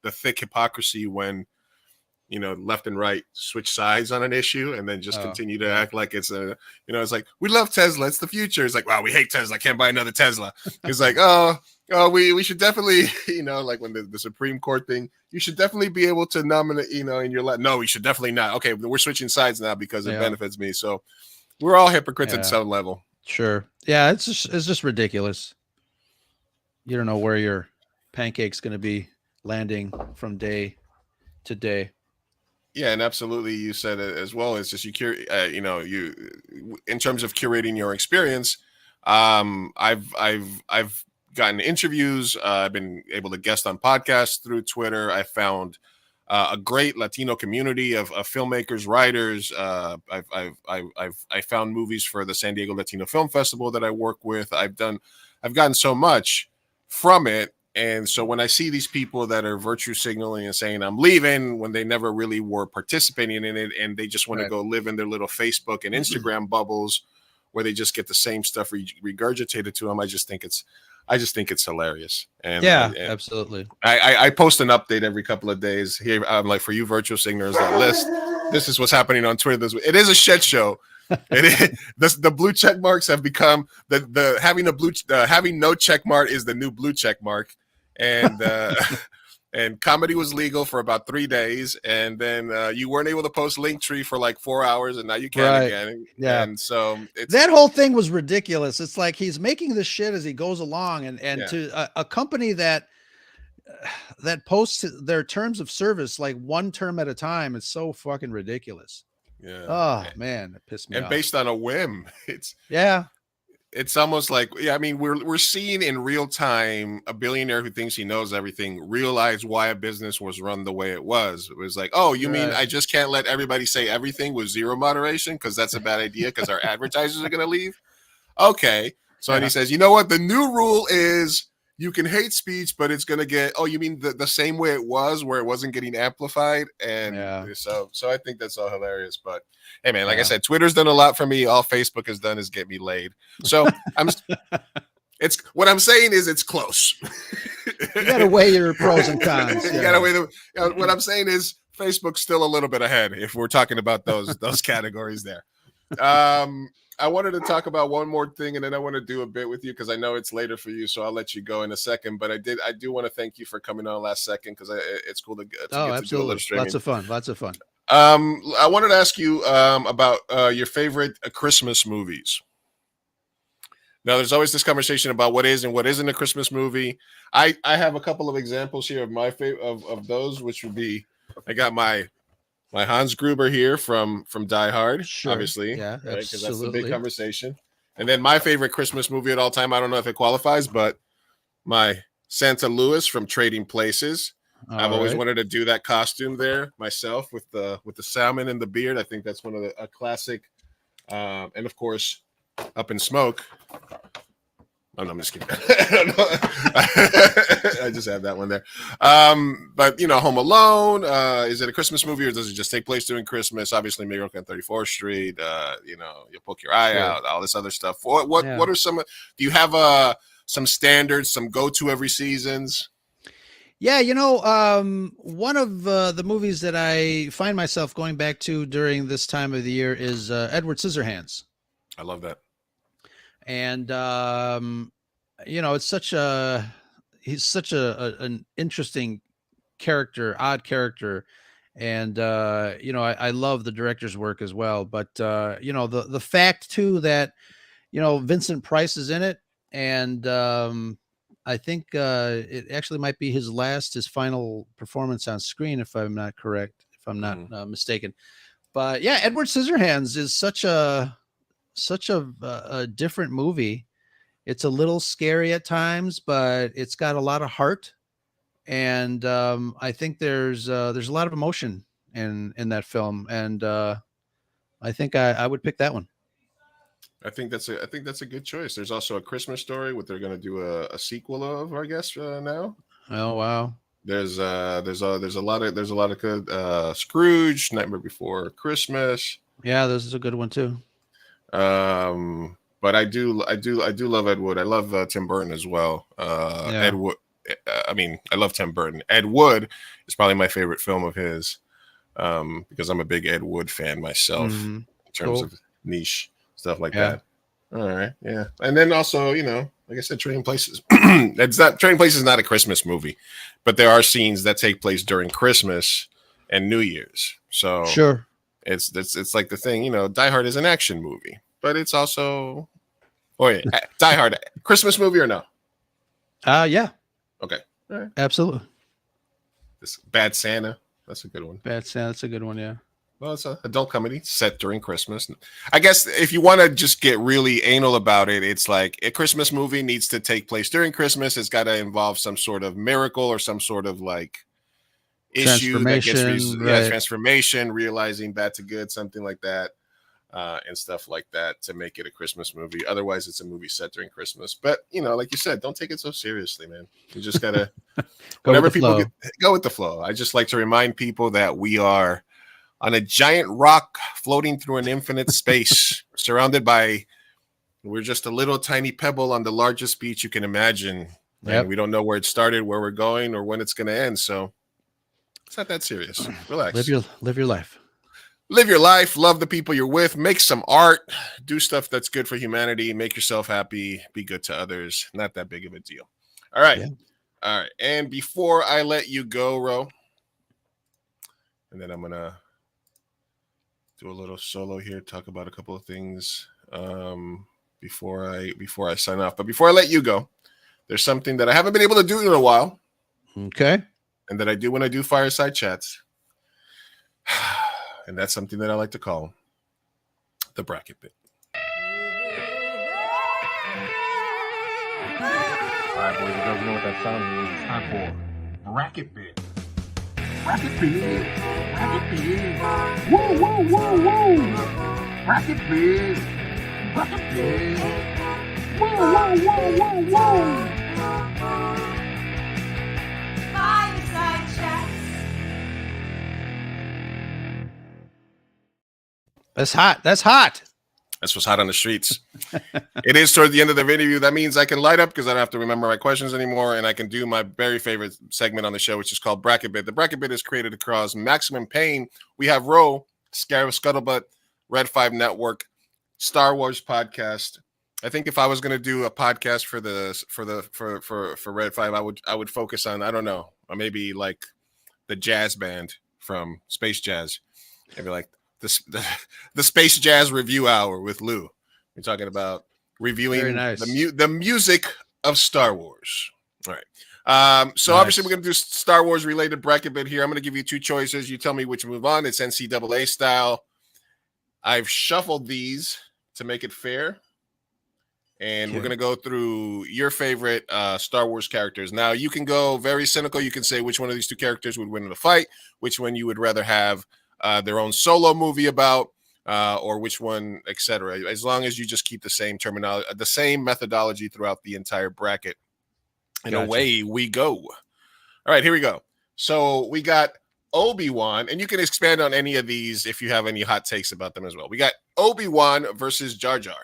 the thick hypocrisy when left and right switch sides on an issue and then just continue to act like it's it's like, we love Tesla, it's the future. It's like, wow, we hate Tesla, can't buy another Tesla. It's like, we should definitely, like when the Supreme Court thing, you should definitely be able to nominate, in your life. No, we should definitely not. Okay, we're switching sides now because it benefits me. So we're all hypocrites at some level. Sure. Yeah, it's just ridiculous. You don't know where your pancake's going to be landing from day to day. Yeah, and absolutely, you said it as well. It's just you in terms of curating your experience. I've gotten interviews. I've been able to guest on podcasts through Twitter. I found a great Latino community of filmmakers, writers. I found movies for the San Diego Latino Film Festival that I work with. I've gotten so much from it. And so when I see these people that are virtue signaling and saying I'm leaving when they never really were participating in it, and they just want to go live in their little Facebook and Instagram bubbles where they just get the same stuff regurgitated to them, I just think it's hilarious. And absolutely. I post an update every couple of days here. I'm like, for you virtual signalers that list, this is what's happening on Twitter this week. It is a shit show. The blue check marks have become the having no check mark is the new blue check mark. And and comedy was legal for about 3 days, and then you weren't able to post Linktree for like 4 hours, and now you can again. Yeah, and so that whole thing was ridiculous. It's like he's making this shit as he goes along, and to a company that posts their terms of service like one term at a time. It's so fucking ridiculous. Yeah. Oh man, it pissed me off. And based on a whim, it's almost like, I mean, we're seeing in real time a billionaire who thinks he knows everything realize why a business was run the way it was. It was like, oh, you mean I just can't let everybody say everything with zero moderation because that's a bad idea because our advertisers are going to leave? Okay. So and he says, you know what? The new rule is you can hate speech, but it's going to get, you mean the same way it was where it wasn't getting amplified? And so I think that's all hilarious. But hey, man, like I said, Twitter's done a lot for me. All Facebook has done is get me laid. So it's what I'm saying is it's close. You got to weigh your pros and cons. You got to weigh what I'm saying is Facebook's still a little bit ahead if we're talking about those categories there. I wanted to talk about one more thing, and then I want to do a bit with you because I know it's later for you, so I'll let you go in a second. But I do want to thank you for coming on last second because it's cool to get to do a little streaming. Lots of fun. I wanted to ask you about your favorite Christmas movies. Now, there's always this conversation about what is and what isn't a Christmas movie. I have a couple of examples here of my favorite of those, which would be, I got my Hans Gruber here from Die Hard, obviously, yeah, because that's the big conversation. And then my favorite Christmas movie at all time, I don't know if it qualifies, but my Santa Louis from Trading Places. I've always wanted to do that costume there myself with the salmon and the beard. I think that's one of a classic. And of course, Up in Smoke. Oh, no, I'm just kidding. I just had that one there. But, Home Alone, is it a Christmas movie or does it just take place during Christmas? Obviously, Miracle on 34th Street, you poke your eye out, all this other stuff. What are some, do you have some standards, some go-to every seasons? Yeah, one of the movies that I find myself going back to during this time of the year is Edward Scissorhands. I love that. And he's such an interesting character, odd character, and I love the director's work as well. But the fact too that Vincent Price is in it, and I think it actually might be his final performance on screen, if I'm not correct, if I'm not mistaken. But yeah, Edward Scissorhands is such a different movie. It's a little scary at times, but it's got a lot of heart, and I think there's a lot of emotion in that film, and I think I would pick that one. I think that's a good choice. There's also A Christmas Story, what they're going to do a sequel of, I guess now. Oh wow. There's a lot of good Scrooge, Nightmare Before Christmas. Yeah, this is a good one too. But I do love Ed Wood. I love Tim Burton as well. Ed Wood. I love Tim Burton. Ed Wood is probably my favorite film of his, because I'm a big Ed Wood fan myself in terms of niche stuff like that. All right, yeah. And then also, like I said, Trading Places. Trading Places is not a Christmas movie, but there are scenes that take place during Christmas and New Year's. So sure, it's like the thing, Die Hard is an action movie, but it's also, Die Hard, Christmas movie or no? Yeah. Okay. All right. Absolutely. This Bad Santa, that's a good one. Bad Santa, that's a good one, yeah. Well, it's an adult comedy set during Christmas. I guess if you want to just get really anal about it, it's like a Christmas movie needs to take place during Christmas. It's got to involve some sort of miracle or some sort of like issue that gets transformation, realizing bad to good, something like that, and stuff like that to make it a Christmas movie. Otherwise, it's a movie set during Christmas. But like you said, don't take it so seriously, man. You just gotta whenever people go with the flow. I just like to remind people that we are on a giant rock floating through an infinite space, we're just a little tiny pebble on the largest beach you can imagine. And we don't know where it started, where we're going, or when it's going to end. So it's not that serious. Relax. Live your life. Live your life. Love the people you're with. Make some art. Do stuff that's good for humanity. Make yourself happy. Be good to others. Not that big of a deal. All right. Yeah. All right. And before I let you go, Ro, and then I'm going to do a little solo here, talk about a couple of things before I sign off. But before I let you go, there's something that I haven't been able to do in a while. Okay. And that I do when I do fireside chats. And that's something that I like to call the bracket bit. All right, boys and girls, you know what that sound means. It's time for bracket bit. Bracket bid. Bracket bid. Whoa, whoa, whoa, whoa. Bracket bid. Bracket bid. Whoa, whoa, whoa, whoa, whoa. Fireside Chats. That's hot. That's hot. That's what's hot on the streets. It is toward the end of the interview. That means I can light up because I don't have to remember my questions anymore, and I can do my very favorite segment on the show, which is called Bracket Bit. The Bracket Bit is created to cause maximum pain. We have Ro, Scare Scuttlebutt, Red 5 Network, Star Wars podcast. I think if I was going to do a podcast for Red 5, I would focus on, I don't know, maybe like the jazz band from Space Jazz. Maybe like the Space Jazz Review Hour with Lou. We're talking about reviewing the music of Star Wars. All right. So obviously we're going to do Star Wars related bracket bit here. I'm going to give you two choices. You tell me which move on. It's NCAA style. I've shuffled these to make it fair. And we're going to go through your favorite Star Wars characters. Now, you can go very cynical. You can say which one of these two characters would win in a fight, which one you would rather have their own solo movie about, or which one, etc. As long as you just keep the same terminology, the same methodology throughout the entire bracket. And away we go. All right, here we go. So we got Obi-Wan, and you can expand on any of these if you have any hot takes about them as well. We got Obi-Wan versus Jar Jar.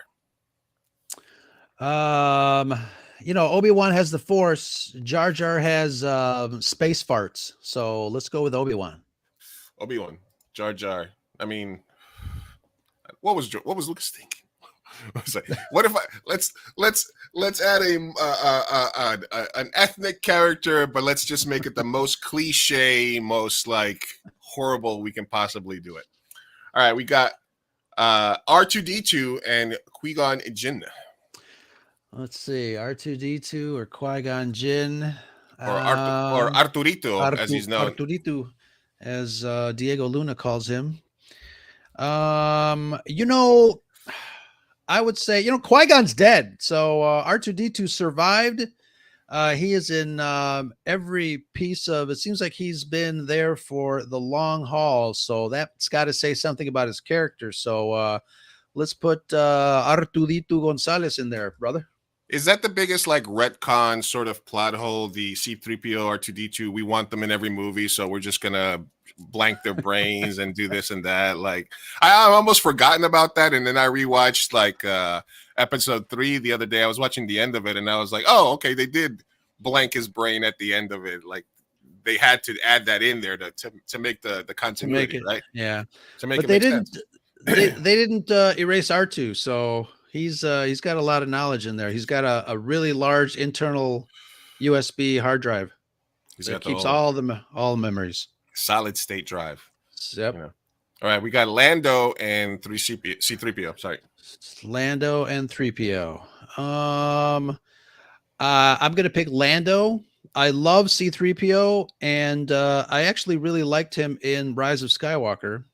Obi-Wan has the Force. Jar Jar has space farts. So let's go with Obi-Wan. Obi-Wan, Jar Jar. I mean, what was Lucas thinking? What if let's add an ethnic character, but let's just make it the most cliche, most like horrible we can possibly do it. All right, we got R2D2 and Qui-Gon Jinn. Let's see, R2D2 or Qui-Gon Jinn. Or Arturito, as he's known. Arturito, as Diego Luna calls him. I would say, Qui-Gon's dead. So R2D2 survived. He is in every piece of it. Seems like he's been there for the long haul. So that's got to say something about his character. So let's put Arturito Gonzalez in there, brother. Is that the biggest like retcon sort of plot hole? The C-3PO, R2D2, we want them in every movie, so we're just gonna blank their brains and do this and that. Like I'm almost forgotten about that, and then I rewatched like episode 3 the other day. I was watching the end of it, and I was like, oh, okay, they did blank his brain at the end of it. Like they had to add that in there to make the continuity, right? Yeah, to make but it they make didn't. sense. They didn't erase R2, so he's got a lot of knowledge in there. He's got a really large internal USB hard drive that keeps all the memories. Solid state drive. Yep. All right, we got Lando and C-3PO. Sorry, Lando and 3PO. I'm gonna pick Lando. I love C-3PO, and I actually really liked him in Rise of Skywalker,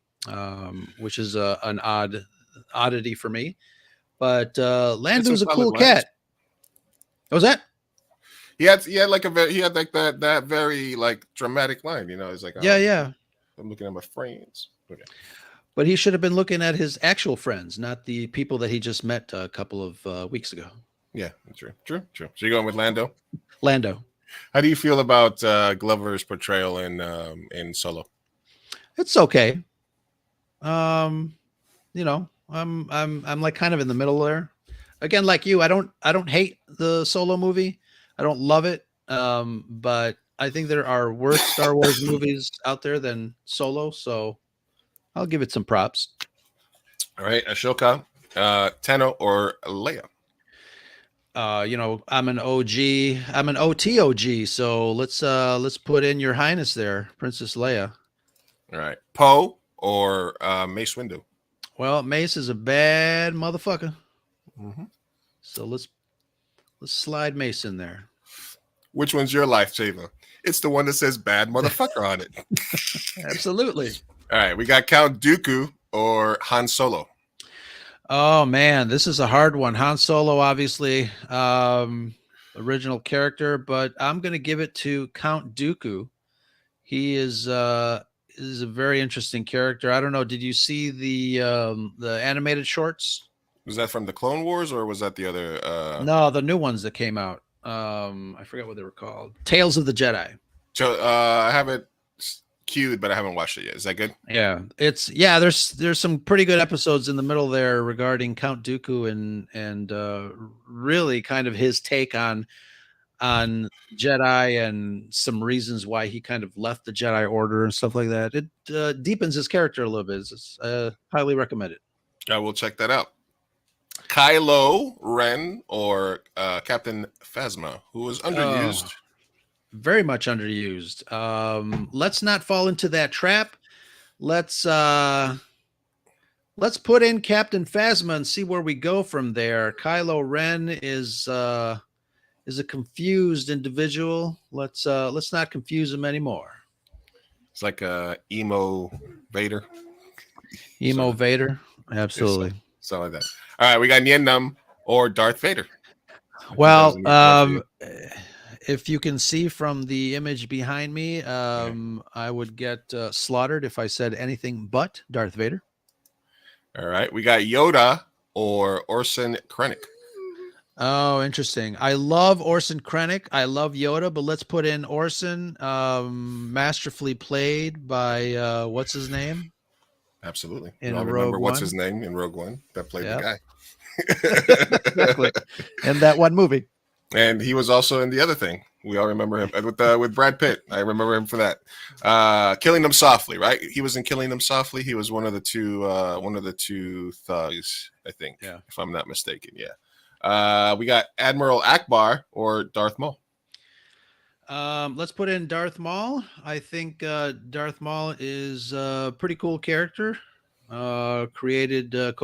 which is an oddity for me. But Lando's a cool cat. What was that? He had that very like dramatic line. He's like, yeah. I'm looking at my friends. Okay. But he should have been looking at his actual friends, not the people that he just met a couple of weeks ago. Yeah, true. So you're going with Lando? Lando. How do you feel about Glover's portrayal in Solo? It's okay. I'm like kind of in the middle there. Again, like you, I don't hate the Solo movie. I don't love it. But I think there are worse Star Wars movies out there than Solo, so I'll give it some props. All right, Ashoka, Tenno, or Leia? I'm an OG. I'm an OTOG. So let's put in Your Highness there, Princess Leia. All right, Poe or Mace Windu? Well, Mace is a bad motherfucker. Mm-hmm. So let's slide Mace in there. Which one's your lifesaver? It's the one that says bad motherfucker on it. Absolutely. All right, we got Count Dooku or Han Solo. Oh man, this is a hard one. Han Solo, obviously, original character, but I'm gonna give it to Count Dooku. He is a very interesting character. I don't know. Did you see the animated shorts? Was that from the Clone Wars or was that the other? No, the new ones that came out. I forget what they were called. Tales of the Jedi. So I have it queued, but I haven't watched it yet. Is that good? Yeah, there's some pretty good episodes in the middle there regarding Count Dooku and really kind of his take on Jedi and some reasons why he kind of left the Jedi Order and stuff like that. It deepens his character a little bit. It's highly recommended. I will check that out. Kylo Ren or Captain Phasma, who was underused. Very much underused. Let's not fall into that trap. Let's put in Captain Phasma and see where we go from there. Kylo Ren is a confused individual. Let's not confuse him anymore. It's like a emo Vader. Emo Vader, absolutely. So like that. All right, we got Nien Nunb or Darth Vader. Well, if you can see from the image behind me, I would get slaughtered if I said anything but Darth Vader. All right, we got Yoda or Orson Krennic. Oh, interesting. I love Orson Krennic. I love Yoda, but let's put in Orson, masterfully played by what's his name? Absolutely. In I Rogue remember what's One. his name in Rogue One that played the guy. Exactly. In that one movie. And he was also in the other thing. We all remember him with Brad Pitt. I remember him for that. Killing Them Softly, right? He was in Killing Them Softly. He was one of the two thugs, I think, if I'm not mistaken. Yeah. We got Admiral Akbar or Darth Maul. Let's put in Darth Maul. I think Darth Maul is a pretty cool character. Co-created by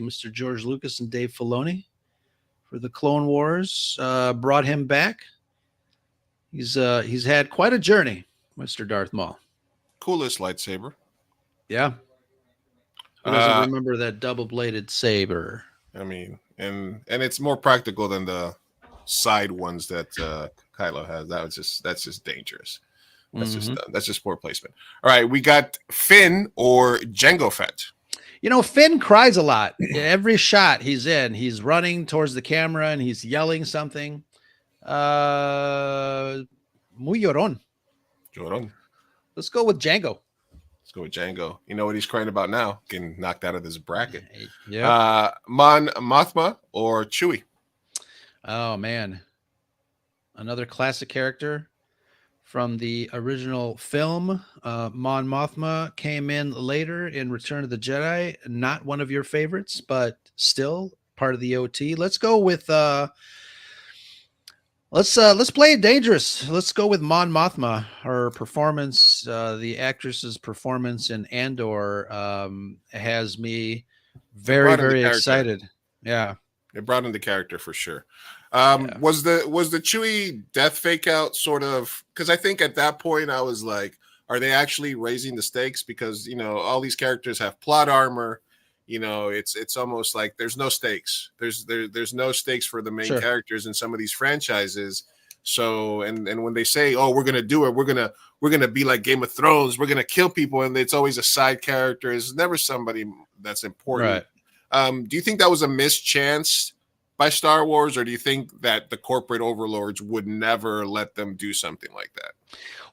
Mr. George Lucas and Dave Filoni for the Clone Wars. Brought him back. He's had quite a journey, Mr. Darth Maul. Coolest lightsaber. Yeah. Who doesn't Uh, remember that double-bladed saber? I mean, and it's more practical than the side ones that Kylo has. That's just dangerous. That's just poor placement. All right, we got Finn or Jango Fett. You know, Finn cries a lot. Every shot he's in, he's running towards the camera and he's yelling something. Muy llorón. Jordan. Let's go with Django. Let's go with Django. You know what he's crying about now? Getting knocked out of this bracket. Yeah. Mon Mothma or Chewie? Oh man, another classic character from the original film. Mon Mothma came in later in Return of the Jedi. Not one of your favorites, but still part of the OT. Let's go with let's play it dangerous. Let's go with Mon Mothma. Her performance, the actress's performance in Andor, has me very, very excited. Yeah. It brought in the character for sure. Was the Chewie death fake out sort of, because I think at that point I was like, are they actually raising the stakes? Because all these characters have plot armor. It's almost like there's no stakes. There's no stakes for the main characters in some of these franchises. So and when they say, oh, we're gonna do it, we're gonna be like Game of Thrones, we're gonna kill people, and it's always a side character. It's never somebody that's important. Right. Do you think that was a missed chance by Star Wars, or do you think that the corporate overlords would never let them do something like that?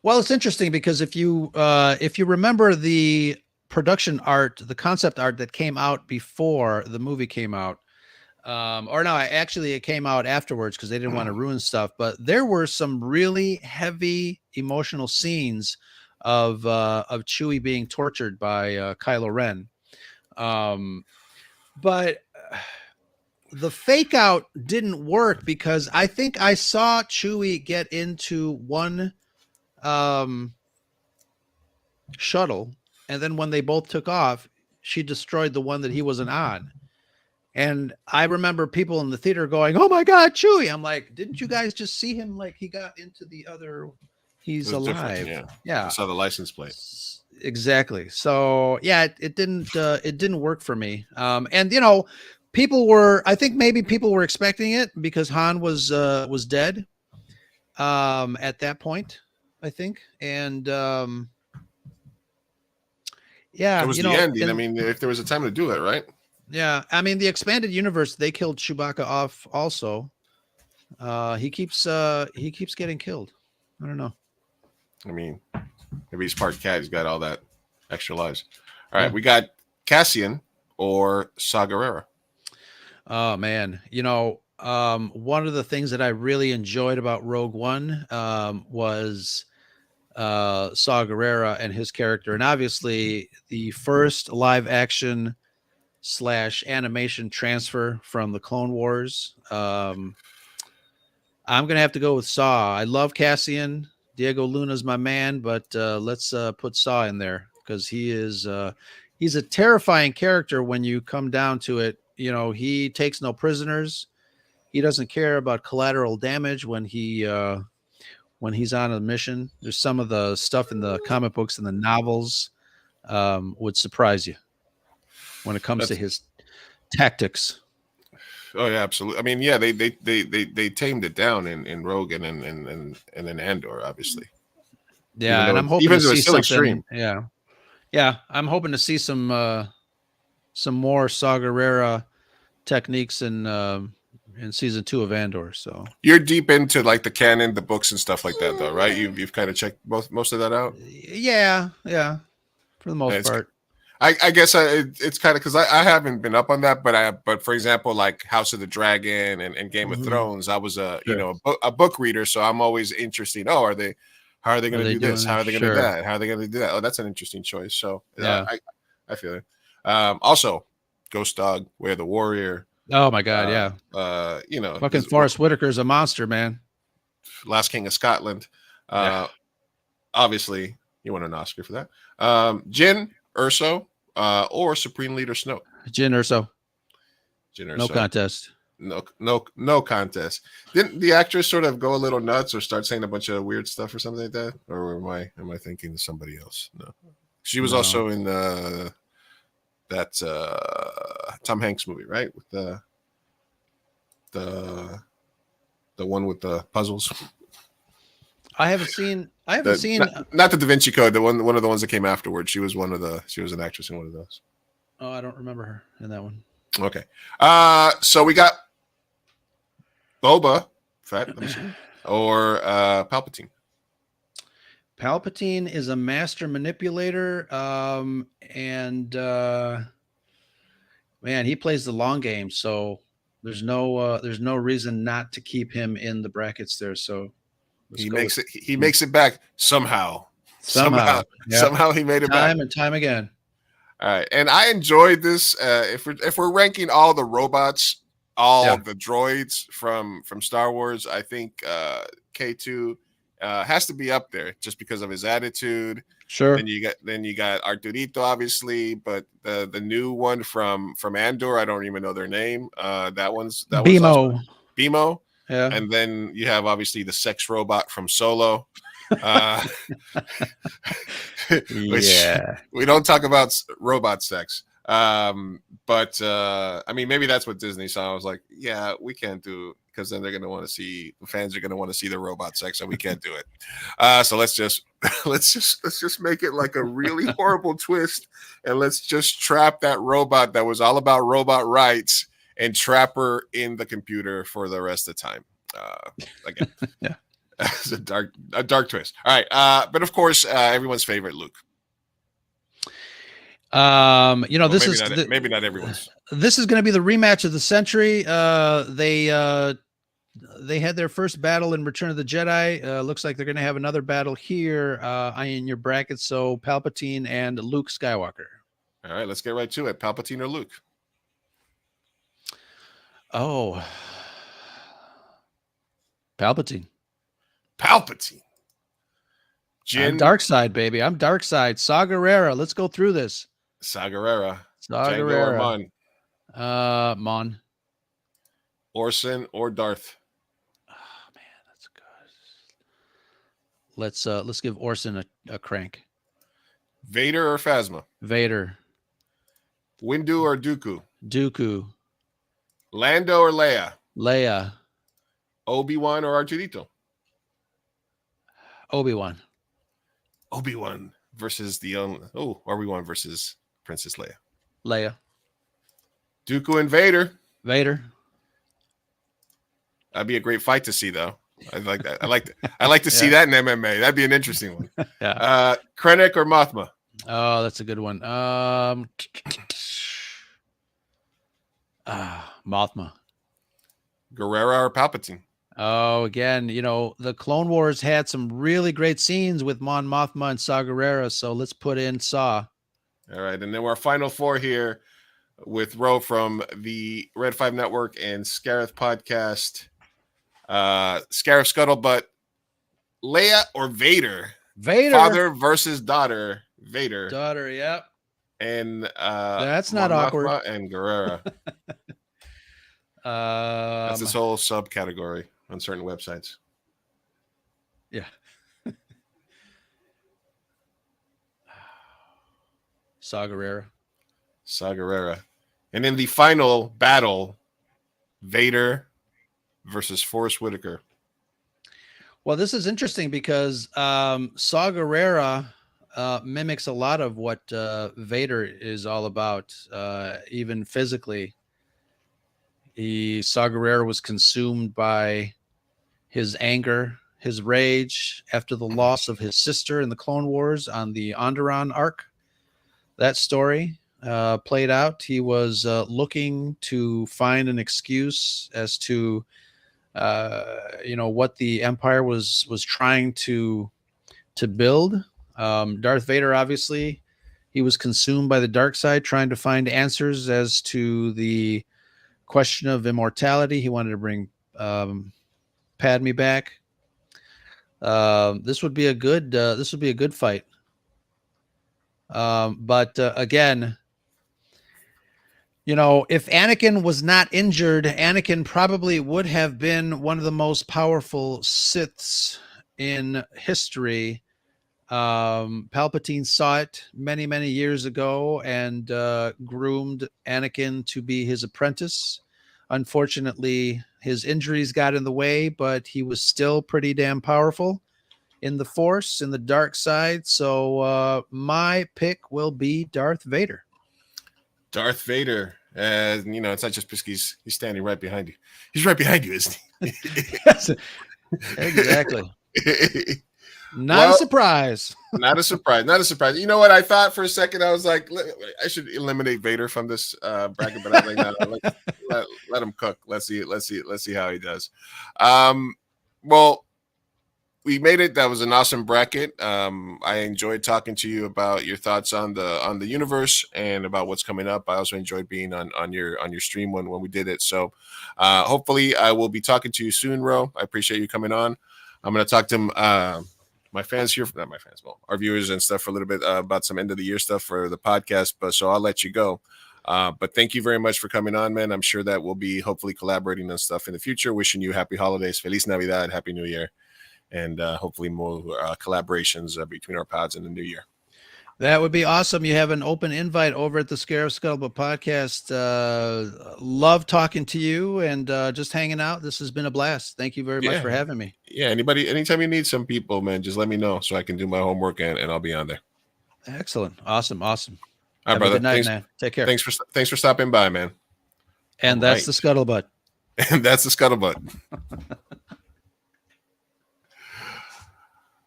Well, it's interesting because if you remember the production art, the concept art that came out before the movie came out, or no, actually it came out afterwards because they didn't want to ruin stuff. But there were some really heavy emotional scenes of Chewie being tortured by Kylo Ren. But the fake out didn't work because I think I saw Chewie get into one shuttle, and then when they both took off, she destroyed the one that he wasn't on. And I remember people in the theater going, "Oh my God, Chewie!" I'm like, "Didn't you guys just see him? Like he got into the other? He's alive." Yeah. I saw the license plate. Exactly. So yeah, it didn't work for me. And I think maybe people were expecting it because Han was dead at that point, I think. And yeah, it was the ending. I mean, if there was a time to do it, right? Yeah, I mean, the expanded universe, they killed Chewbacca off also. He keeps getting killed. I don't know. I mean, maybe he's part cat. He's got all that extra lives. All right, we got Cassian or Saw Gerrera. Oh man, one of the things that I really enjoyed about Rogue One was Saw Gerrera and his character, and obviously the first live action / animation transfer from the Clone Wars. I'm gonna have to go with Saw. I love Cassian. Diego Luna's my man, but let's put Saw in there because he's a terrifying character when you come down to it. He takes no prisoners. He doesn't care about collateral damage when he's on a mission. There's some of the stuff in the comic books and the novels would surprise you when it comes to his tactics. Oh yeah, absolutely. I mean, yeah, they tamed it down in Rogue and in Andor, obviously. Yeah, and I'm hoping to see something. Extreme. Yeah, I'm hoping to see some more Saw Gerrera techniques in season 2 of Andor. So you're deep into like the canon, the books and stuff like that, though, right? You've kind of checked most of that out. Yeah, for the most part. I guess it's kind of because I haven't been up on that, but for example, like House of the Dragon and Game of Thrones, I was a book reader, so I'm always interested. Oh, how are they going to do this? How are they going to do that? How are they going to do that? Oh, that's an interesting choice. So yeah, I feel it. Also, Ghost Dog, Way of the Warrior. Oh my God, yeah. Fucking Forrest Whitaker's a monster, man. Last King of Scotland. Obviously, you won an Oscar for that. Jyn Erso or Supreme Leader Snoke? Jyn Erso. No contest. No contest. Didn't the actress sort of go a little nuts or start saying a bunch of weird stuff or something like that? Or am I thinking of somebody else? No. She was No. also in that Tom Hanks movie, right? With the one with the puzzles. I haven't seen. Not the Da Vinci Code. The one of the ones that came afterwards. She was an actress in one of those. Oh, I don't remember her in that one. Okay. So we got Boba Fett, let me see, or Palpatine. Palpatine is a master manipulator, and man, he plays the long game. So there's no reason not to keep him in the brackets there. So He makes it back somehow. Yep. Somehow he made it back. Time and time again. All right, and I enjoyed this. If we're ranking all the robots, the droids from Star Wars, I think K2 has to be up there just because of his attitude. Sure. Then you got Arturito, obviously, but the new one from Andor, I don't even know their name. That one's Bimo. Bimo. Yeah. And then you have obviously the sex robot from Solo. We don't talk about robot sex. But I mean, maybe that's what Disney saw. I was like, yeah, we can't do, because then they're going to want to see, the fans are going to want to see the robot sex, and we can't do it. So let's just make it like a really horrible twist, and let's just trap that robot that was all about robot rights and trap her in the computer for the rest of the time. Again, yeah, it's a dark twist. All right, but of course, everyone's favorite, Luke. This maybe not everyone's. This is going to be the rematch of the century. They had their first battle in Return of the Jedi. Looks like they're going to have another battle here in your bracket. So Palpatine and Luke Skywalker. All right, let's get right to it. Palpatine or Luke? Oh, Palpatine. Jin. I'm dark side, baby. I'm dark side. Saw Gerrera. Let's go through this. Saw Gerrera. Saw Jango Gerrera. or Mon? Mon. Orson or Darth? Oh man, that's good. Let's give Orson a crank. Vader or Phasma? Vader. Windu or Dooku? Dooku. Lando or Leia? Leia. Obi-Wan or Arturito? Obi-Wan. Obi-Wan versus Obi-Wan versus Princess Leia. Leia. Dooku and Vader. Vader. That'd be a great fight to see, though. I like that. I like to see that in MMA. That'd be an interesting one. Yeah. Krennic or Mothma? Oh, that's a good one. Mothma. Gerrera or Palpatine? Oh, again, the Clone Wars had some really great scenes with Mon Mothma and Saw Gerrera, so let's put in Saw. All right, and then our final four here with Ro from the Red 5 Network and Scarif Podcast. Scarif Scuttlebutt, Leia or Vader? Vader. Father versus daughter, Vader. Daughter, yep. And that's not Mon awkward. Mothma and Gerrera. That's this whole subcategory on certain websites. Yeah. Saw Gerrera. And in the final battle, Vader versus Forrest Whitaker. Well, this is interesting because Saw Gerrera mimics a lot of what Vader is all about, even physically. Saw Gerrera was consumed by his anger, his rage after the loss of his sister in the Clone Wars on the Onderon arc. That story played out. He was looking to find an excuse as to what the Empire was trying to build. Darth Vader, obviously, he was consumed by the dark side, trying to find answers as to the question of immortality. He wanted to bring Padme back. This would be a good fight. But again, You know, if Anakin was not injured, Anakin probably would have been one of the most powerful Siths in history. Palpatine saw it many, many years ago and groomed Anakin to be his apprentice. Unfortunately, his injuries got in the way, but he was still pretty damn powerful in the Force, in the dark side. So my pick will be Darth Vader. Darth Vader. You know, it's not just because he's standing right behind you. He's right behind you, isn't he? Yes, exactly. Not Well, a surprise. Not a surprise. Not a surprise. You know what? I thought for a second, I was like, I should eliminate Vader from this bracket, but I was like, no, let him cook. Let's see how he does. Well, we made it. That was an awesome bracket. I enjoyed talking to you about your thoughts on the universe and about what's coming up. I also enjoyed being on your stream when we did it. So hopefully I will be talking to you soon, Ro. I appreciate you coming on. I'm going to talk to my fans here, not my fans, well, our viewers and stuff for a little bit about some end of the year stuff for the podcast. But so I'll let you go. But thank you very much for coming on, man. I'm sure that we'll be hopefully collaborating on stuff in the future. Wishing you happy holidays, Feliz Navidad, Happy New Year. And hopefully more collaborations between our pods in the new year. That would be awesome. You have an open invite over at the Scarif Scuttlebutt podcast. Love talking to you and just hanging out. This has been a blast. Thank you very much for having me. Yeah, anytime you need some people, man, just let me know so I can do my homework and I'll be on there. Excellent. Awesome. All right, Have brother. a good night, thanks, man. Take care. Thanks for stopping by, man. And that's the Scuttlebutt. And that's the Scuttlebutt.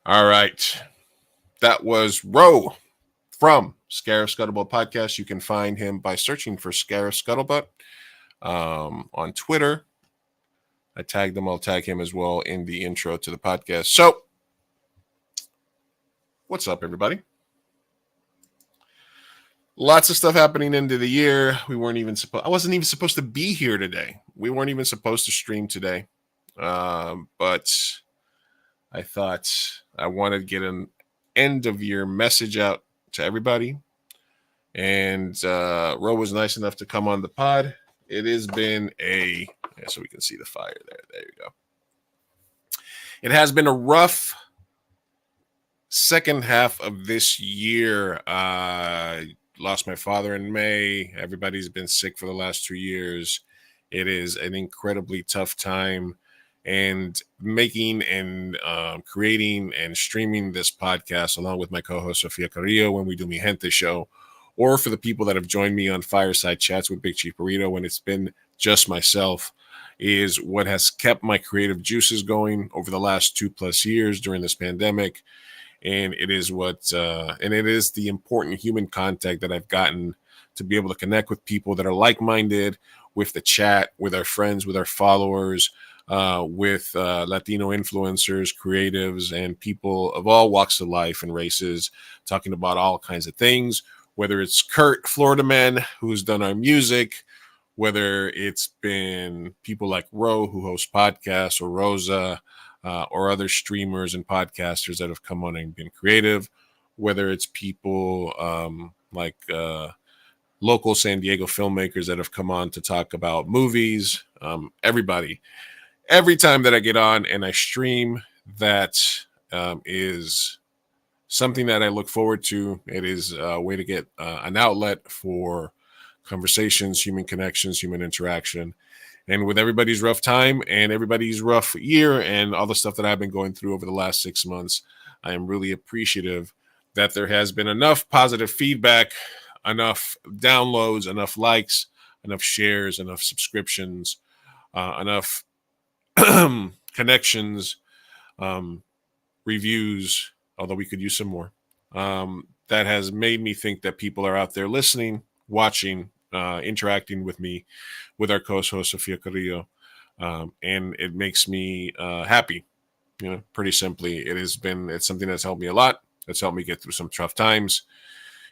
All right. That was Ro from Scarif Scuttlebutt Podcast. You can find him by searching for Scarif Scuttlebutt on Twitter. I tagged him. I'll tag him as well in the intro to the podcast. So, what's up, everybody? Lots of stuff happening into the year. I wasn't even supposed to be here today. We weren't even supposed to stream today. But I thought I wanted to get an end of year message out to everybody. And Ro was nice enough to come on the pod. It has been so we can see the fire there. There you go. It has been a rough second half of this year. I lost my father in May. Everybody's been sick for the last 2 years. It is an incredibly tough time. And making and creating and streaming this podcast along with my co-host Sofia Carrillo when we do Mi Gente show, or for the people that have joined me on Fireside Chats with Big Chief Burrito when it's been just myself, is what has kept my creative juices going over the last 2+ years during this pandemic. And it is it is the important human contact that I've gotten to be able to connect with people that are like-minded, with the chat, with our friends, with our followers, with Latino influencers, creatives, and people of all walks of life and races, talking about all kinds of things, whether it's Kurt, Florida Man, who's done our music, whether it's been people like Ro, who host podcasts, or Rosa, or other streamers and podcasters that have come on and been creative, whether it's people like local San Diego filmmakers that have come on to talk about movies, everybody. Every time that I get on and I stream, that is something that I look forward to. It is a way to get an outlet for conversations, human connections, human interaction. And with everybody's rough time and everybody's rough year and all the stuff that I've been going through over the last 6 months, I am really appreciative that there has been enough positive feedback, enough downloads, enough likes, enough shares, enough subscriptions, enough connections, reviews, although we could use some more. That has made me think that people are out there listening, watching, interacting with me, with our co-host Sofia Carrillo, and it makes me happy. You know, pretty simply, it's something that's helped me a lot. It's helped me get through some tough times,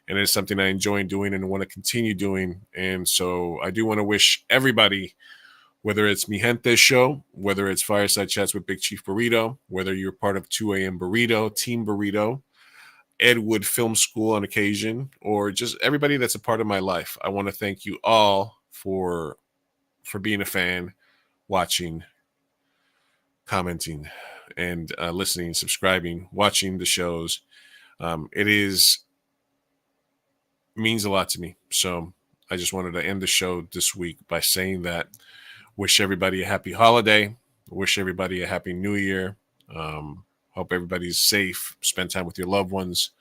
and it's something I enjoy doing and want to continue doing. And so I do want to wish everybody, whether it's Mi Gente show, whether it's Fireside Chats with Big Chief Burrito, whether you're part of 2 a.m. Burrito, Team Burrito, Ed Wood Film School on occasion, or just everybody that's a part of my life. I want to thank you all for being a fan, watching, commenting, and listening, subscribing, watching the shows. It means a lot to me. So I just wanted to end the show this week by saying that. Wish everybody a happy holiday. Wish everybody a happy new year. Hope everybody's safe. Spend time with your loved ones.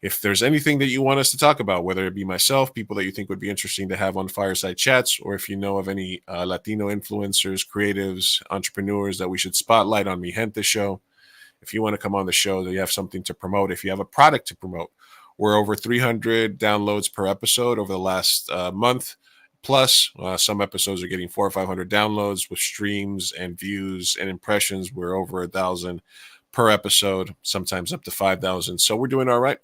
If there's anything that you want us to talk about, whether it be myself, people that you think would be interesting to have on Fireside Chats, or if you know of any Latino influencers, creatives, entrepreneurs that we should spotlight on Mi Gente show, if you want to come on the show, that you have something to promote, if you have a product to promote, we're over 300 downloads per episode over the last month. Plus, some episodes are getting 400 or 500 downloads with streams and views and impressions. We're over 1,000 per episode, sometimes up to 5,000. So we're doing all right.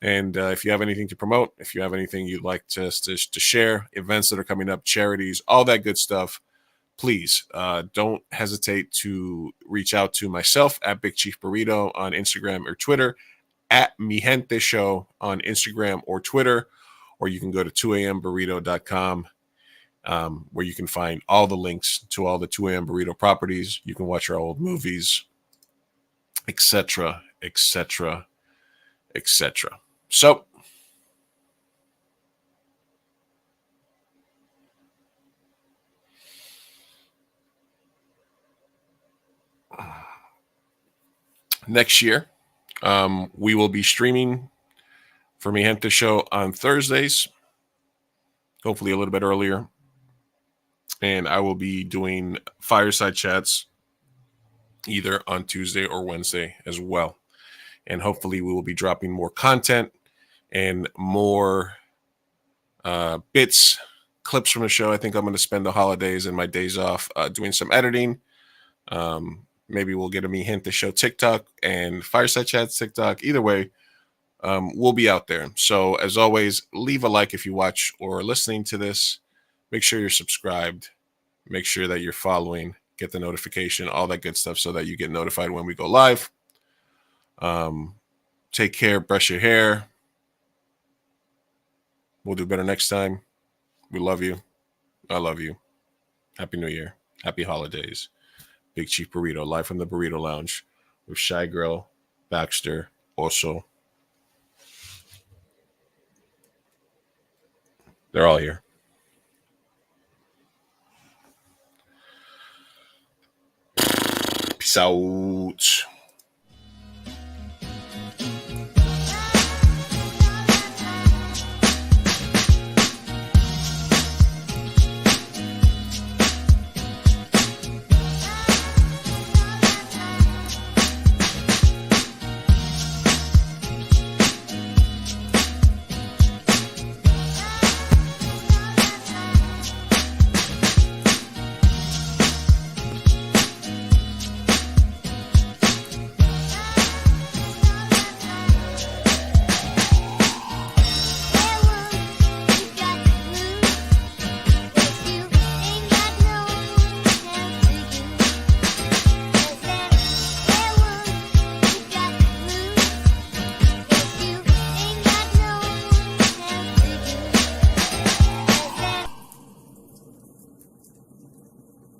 And if you have anything to promote, if you have anything you'd like to share, events that are coming up, charities, all that good stuff, please don't hesitate to reach out to myself at Big Chief Burrito on Instagram or Twitter, at Mi Gente Show on Instagram or Twitter, or you can go to 2amburrito.com. Where you can find all the links to all the 2AM Burrito properties. You can watch our old movies, etc., etc., etc. So, next year, we will be streaming for Mi Gente Show on Thursdays, hopefully a little bit earlier. And I will be doing Fireside Chats either on Tuesday or Wednesday as well. And hopefully we will be dropping more content and more bits, clips from the show. I think I'm going to spend the holidays and my days off doing some editing. Maybe we'll get a Mi Gente Show TikTok and Fireside Chats TikTok. Either way, we'll be out there. So as always, leave a like if you watch or are listening to this. Make sure you're subscribed. Make sure that you're following. Get the notification, all that good stuff so that you get notified when we go live. Take care. Brush your hair. We'll do better next time. We love you. I love you. Happy New Year. Happy holidays. Big Chief Burrito, live from the Burrito Lounge with Shy Girl, Baxter, Oso. They're all here. Peace out.